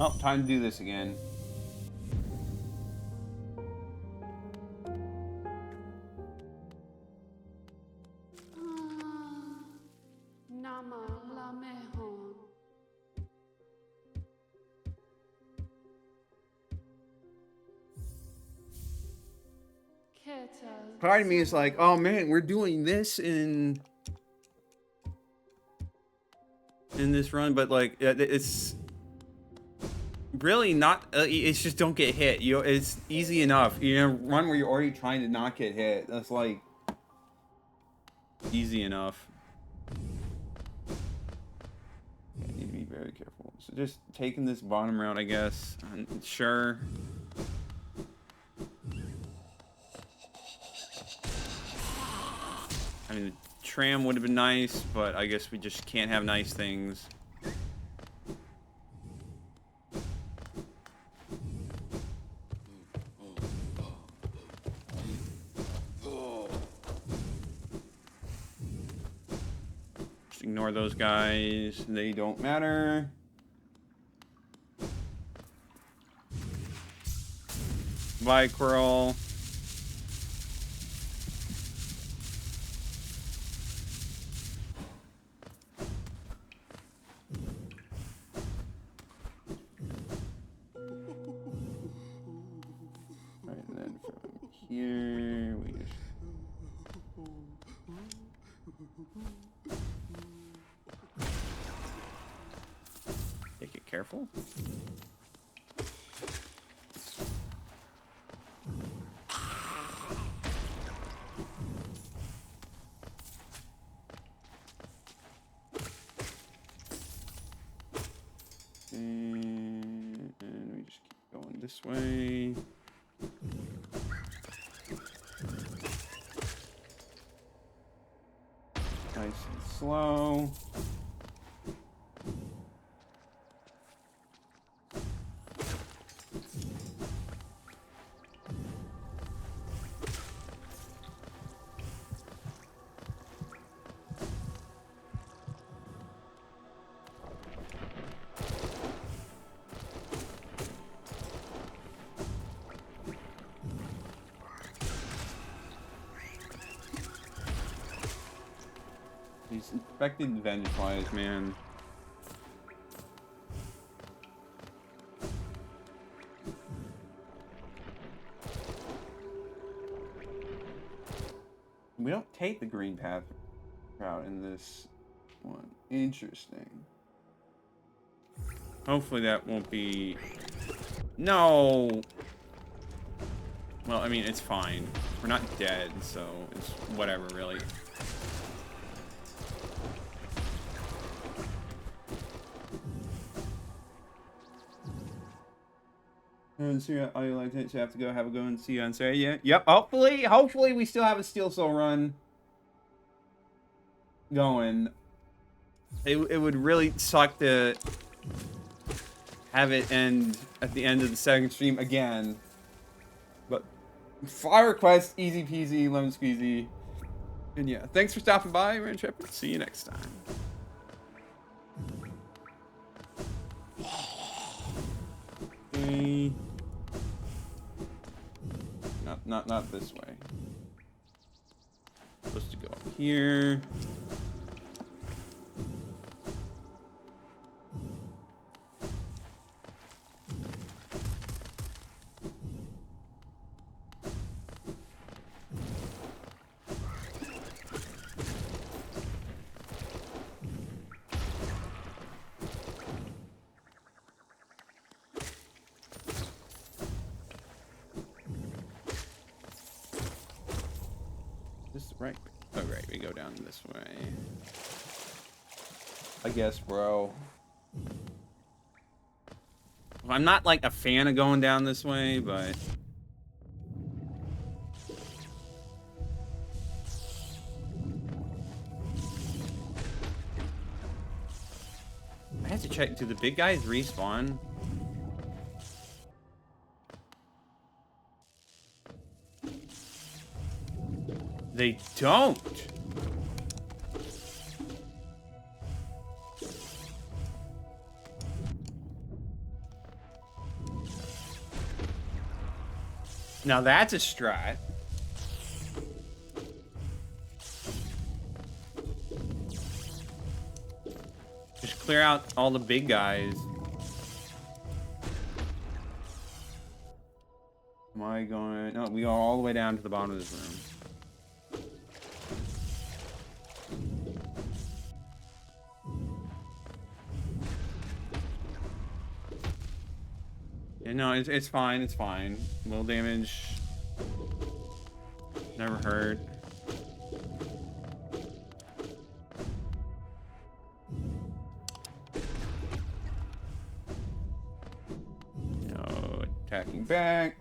Oh, time to do this again. Part of me is like, oh man, we're doing this in this run, but like it's really not. It's just don't get hit. You know, it's easy enough. You know, run where you're already trying to not get hit. That's like easy enough. I need to be very careful. So just taking this bottom route, I guess. Sure. I mean, the tram would have been nice, but I guess we just can't have nice things. Just ignore those guys. They don't matter. Bye, Quirrell. Here we just take it careful. And we just keep going this way. Nice and slow. These infected venge flies, man. We don't take the green path route in this one. Interesting. Hopefully that won't be... No! Well, I mean, it's fine. We're not dead, so it's whatever, really. And see all you like to have to go have a go and see you on Saturday. Yeah. Yep. Hopefully we still have a Steel Soul run going. It would really suck to have it end at the end of the second stream again. But Flower Quest, easy peasy, lemon squeezy. And yeah, thanks for stopping by, Ranch Shepherd. See you next time. Okay. Not this way. Supposed to go up here. Right. Oh, right. We go down this way. I guess, bro. Well, I'm not like a fan of going down this way, but I have to check. Do the big guys respawn? They don't. Now that's a strat. Just clear out all the big guys. Am I going? No, we go all the way down to the bottom of this room. Yeah, no, it's fine. It's fine. Little damage. Never hurt. No, attacking back.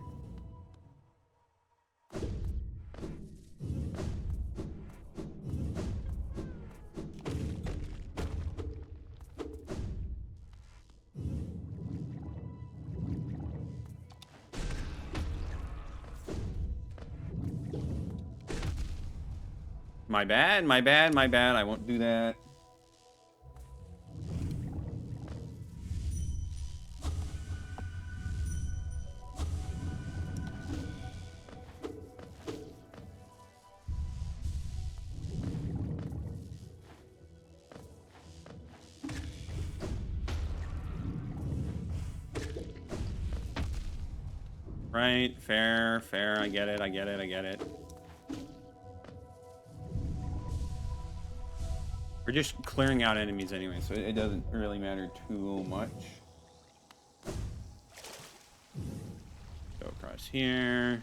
My bad, my bad, my bad. I won't do that. Right, fair, fair. I get it, I get it, I get it. We're just clearing out enemies anyway, so it doesn't really matter too much. Go across here.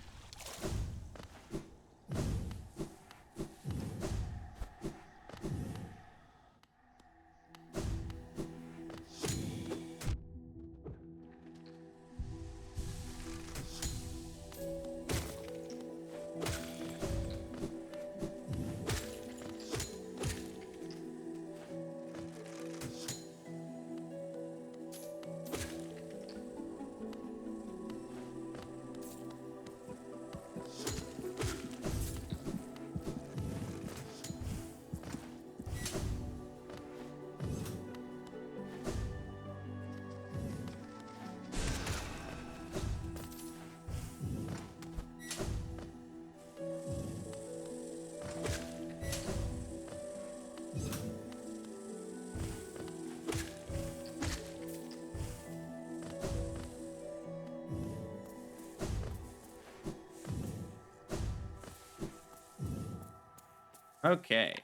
Okay.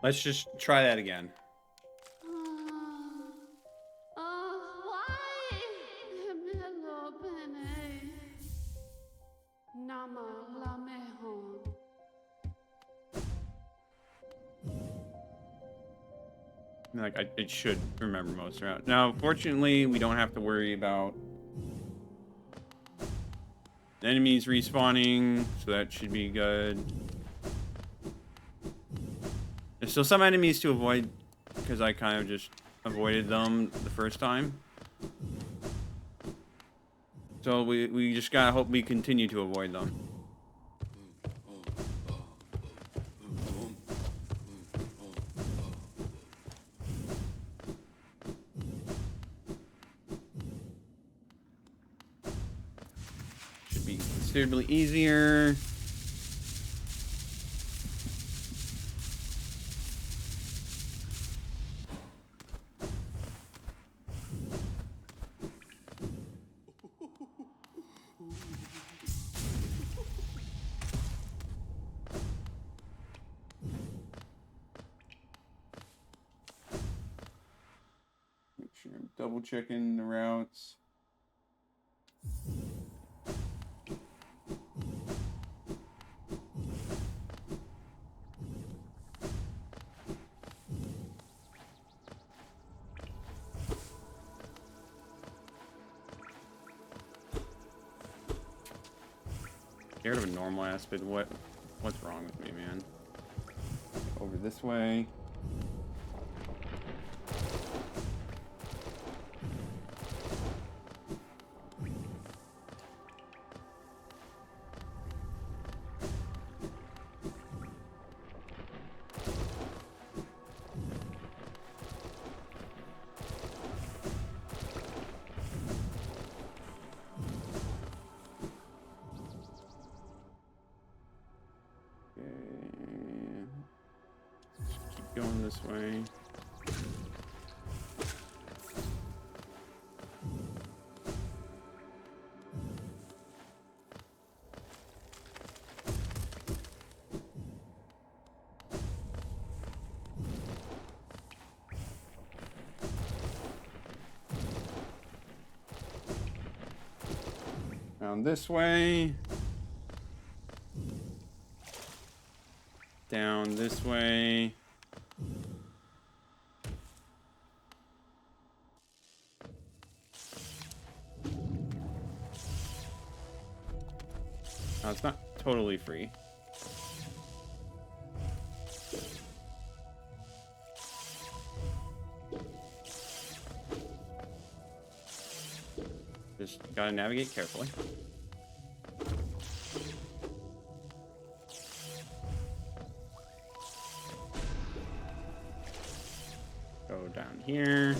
Let's just try that again. Like, it should remember most route. Now, fortunately, we don't have to worry about enemies respawning, so that should be good. There's still some enemies to avoid because I kind of just avoided them the first time. So we just gotta hope we continue to avoid them. Should be considerably easier. Make sure I'm double checking the routes. Scared of a normal aspid. What's wrong with me, man? Over this way. Going this way. Down this way. Down this way. No, it's not totally free. Just gotta navigate carefully. Go down here.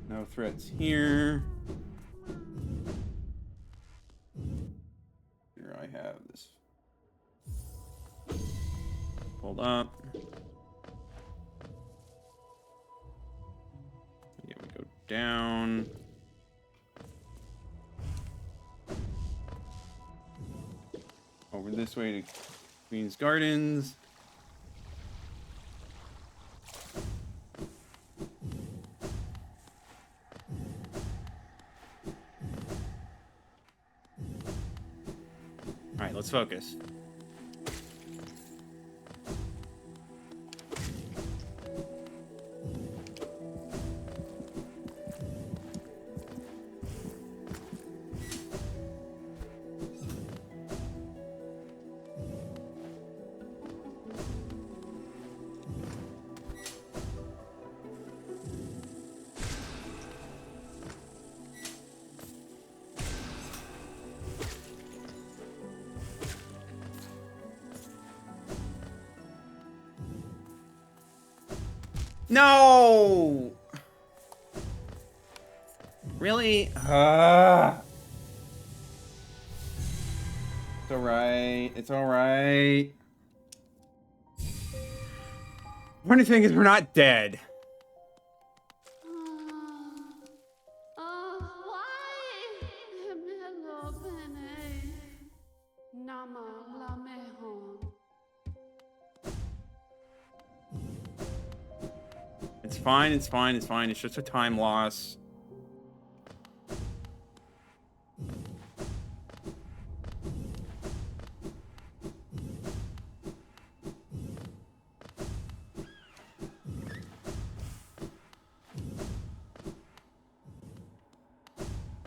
No threats here. Here I have this pulled up. Yeah, we go down. Over this way to Queen's Gardens. All right, let's focus. No! Really? It's alright. It's alright. Funny thing is, we're not dead. It's fine, it's fine, it's fine. It's just a time loss.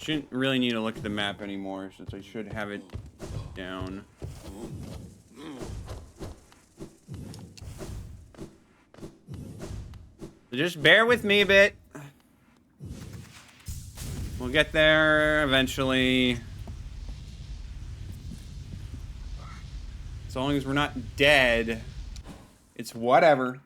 Shouldn't really need to look at the map anymore, since I should have it down. So just bear with me a bit. We'll get there eventually. As long as we're not dead, it's whatever.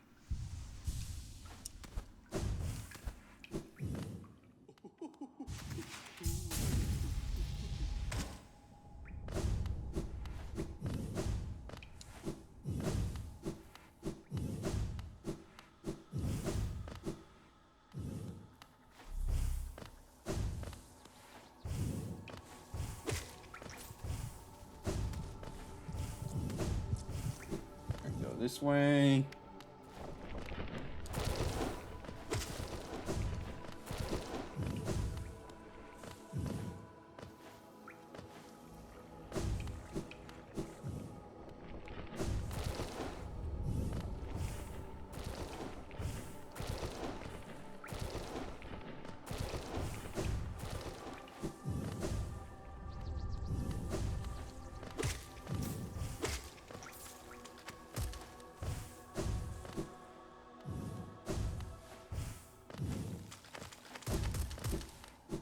This way.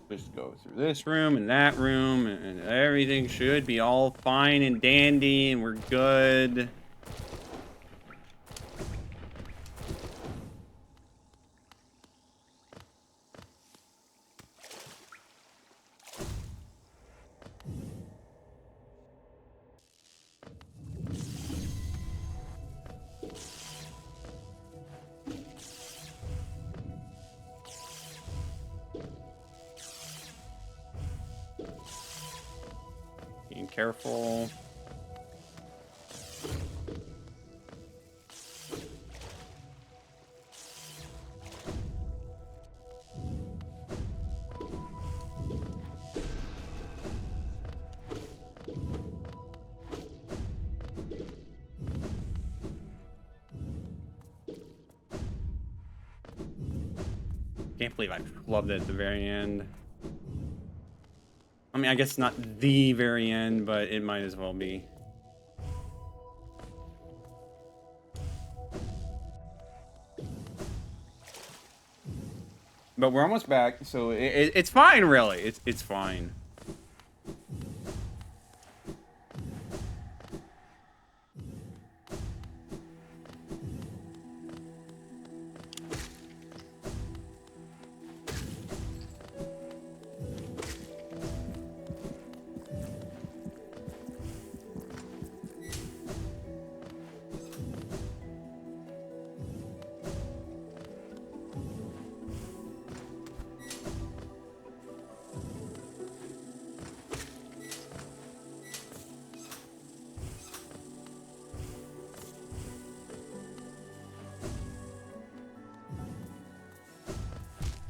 Just go through this room and that room, and everything should be all fine and dandy, and we're good. Being careful. Can't believe I flubbed it at the very end. I mean, I guess not the very end, but it might as well be. But we're almost back, so it's fine, really. It's fine.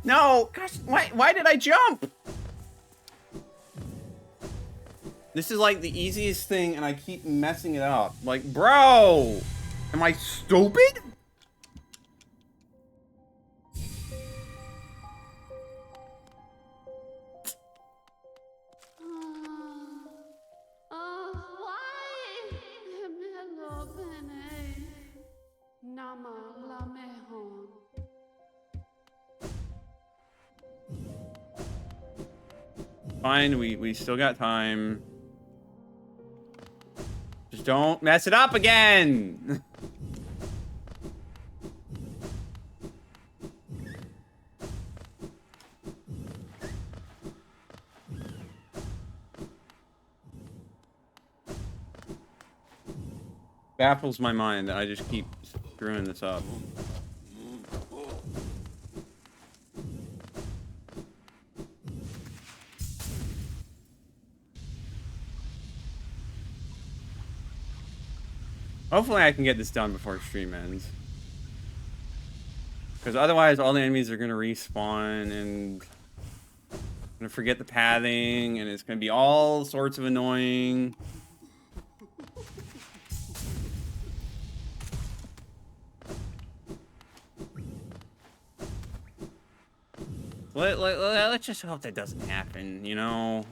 No, gosh, why did I jump? This is like the easiest thing, and I keep messing it up. Like, bro, am I stupid? Fine, we still got time. Just don't mess it up again. Baffles my mind that I just keep screwing this up. Hopefully I can get this done before stream ends. Because otherwise all the enemies are going to respawn and I'm going to forget the pathing and it's going to be all sorts of annoying. Let's just hope that doesn't happen, you know?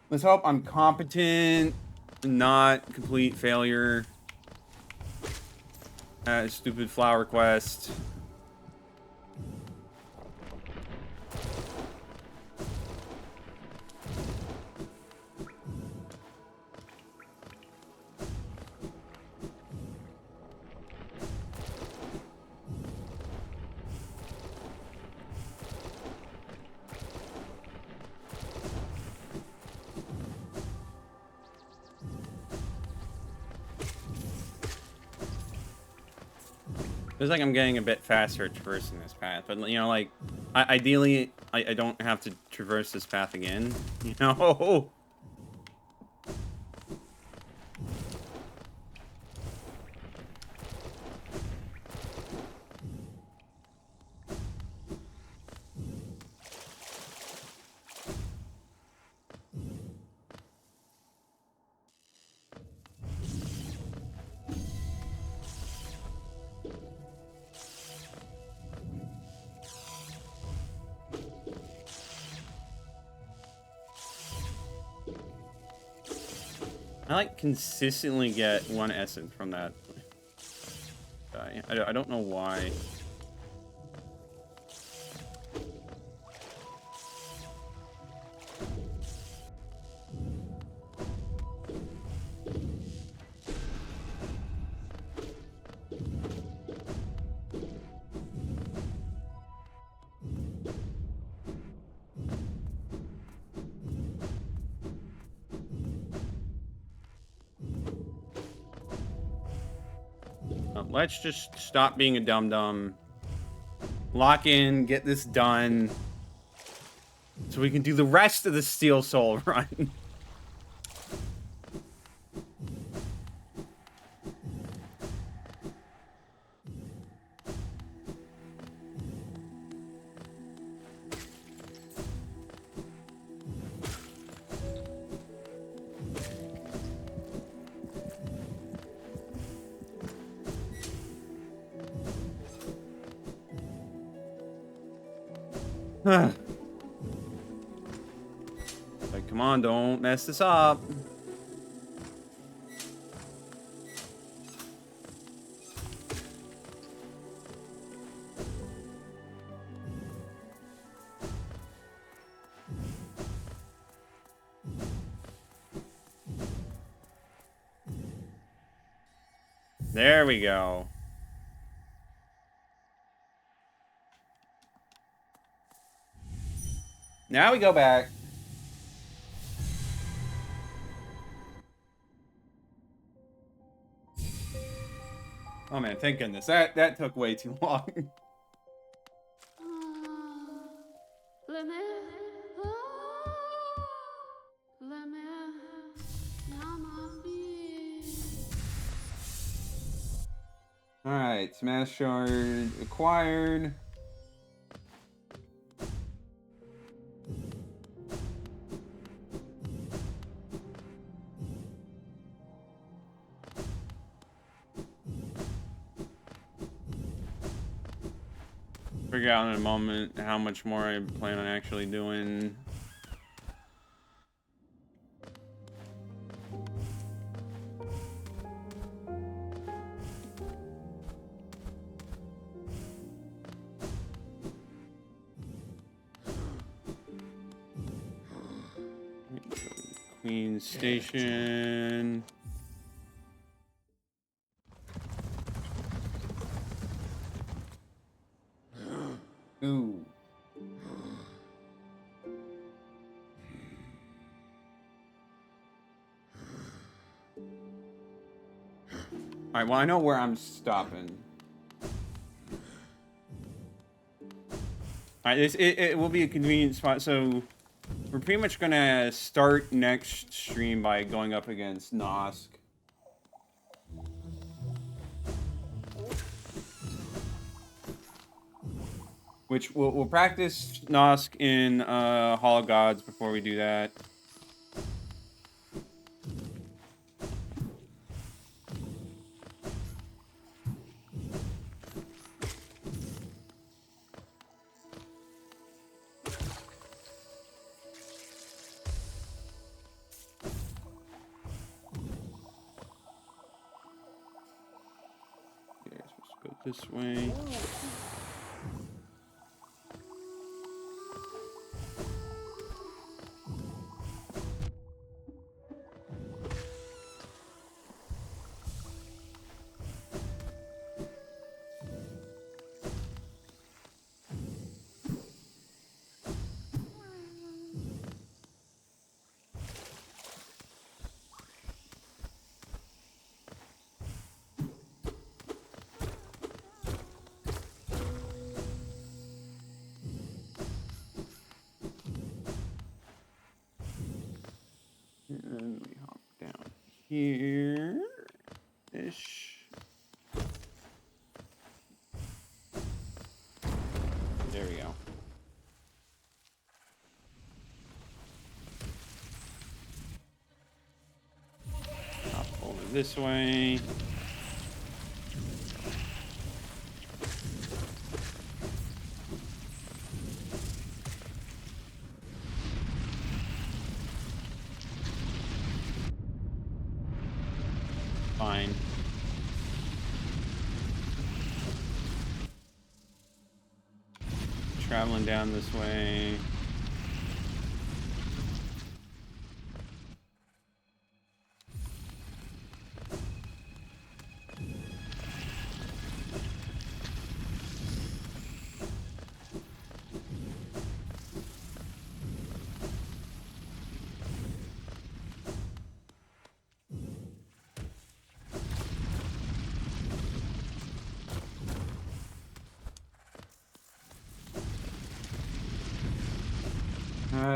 Let's hope I'm competent, not complete failure. Stupid flower quest. Feels like I'm getting a bit faster at traversing this path, but you know, like, ideally, I don't have to traverse this path again, you know? I like consistently get one essence from that guy. I don't know why. Let's just stop being a dum-dum. Lock in, get this done. So we can do the rest of the Steel Soul run. Like, come on, don't mess this up. There we go. Now we go back. Oh man, thank goodness. That took way too long. Alright, Smash Shard acquired. Figure out in a moment how much more I plan on actually doing. Queen Station. Ooh. Alright, well, I know where I'm stopping. Alright, it will be a convenient spot, so we're pretty much gonna start next stream by going up against Nosk. Which we'll practice Nosk in Hall of Gods before we do that. this way. And we hop down here-ish. There we go. Hop over this way. Fine. Traveling down this way.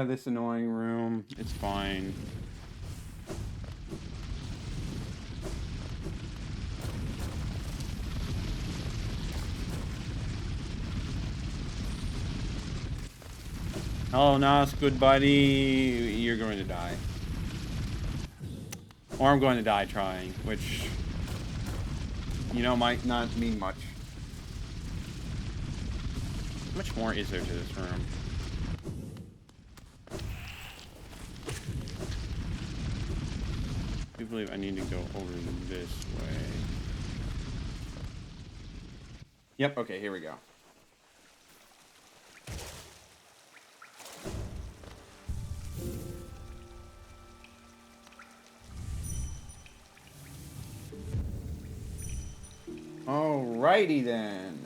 This annoying room. It's fine. Oh, Nas, good buddy. You're going to die. Or I'm going to die trying, which, you know, might not mean much. How much more is there to this room? I believe I need to go over this way. Yep, okay, here we go. Alrighty then.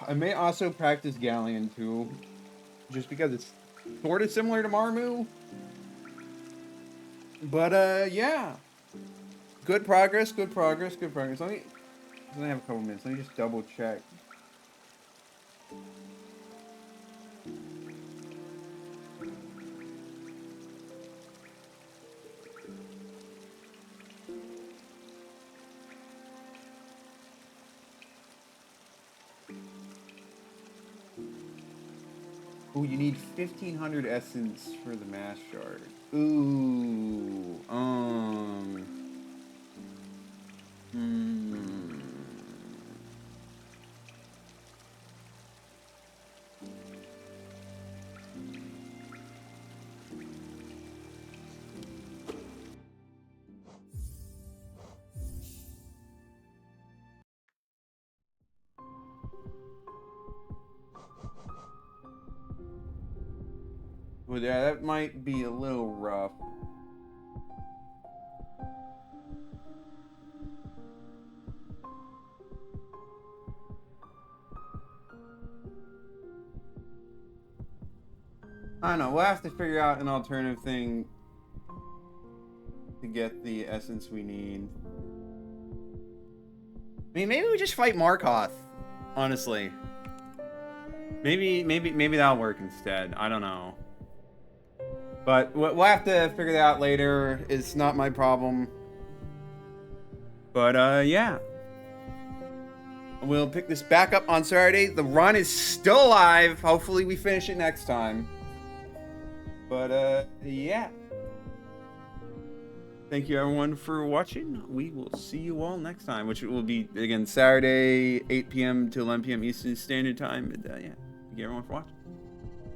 I may also practice Galleon too, just because it's sort of similar to Marmu. But yeah, good progress, good progress, good progress. Let me have a couple minutes. Let me just double check. Ooh, you need 1,500 essence for the mass shard. Ooh, Well, yeah, that might be a little rough. I don't know. We'll have to figure out an alternative thing to get the essence we need. I mean, maybe we just fight Markoth. Honestly, maybe that'll work instead. I don't know. But we'll have to figure that out later. It's not my problem. But, yeah. We'll pick this back up on Saturday. The run is still alive. Hopefully we finish it next time. But, yeah. Thank you, everyone, for watching. We will see you all next time, which will be, again, Saturday, 8 p.m. to 11 p.m. Eastern Standard Time. And, yeah, thank you, everyone, for watching.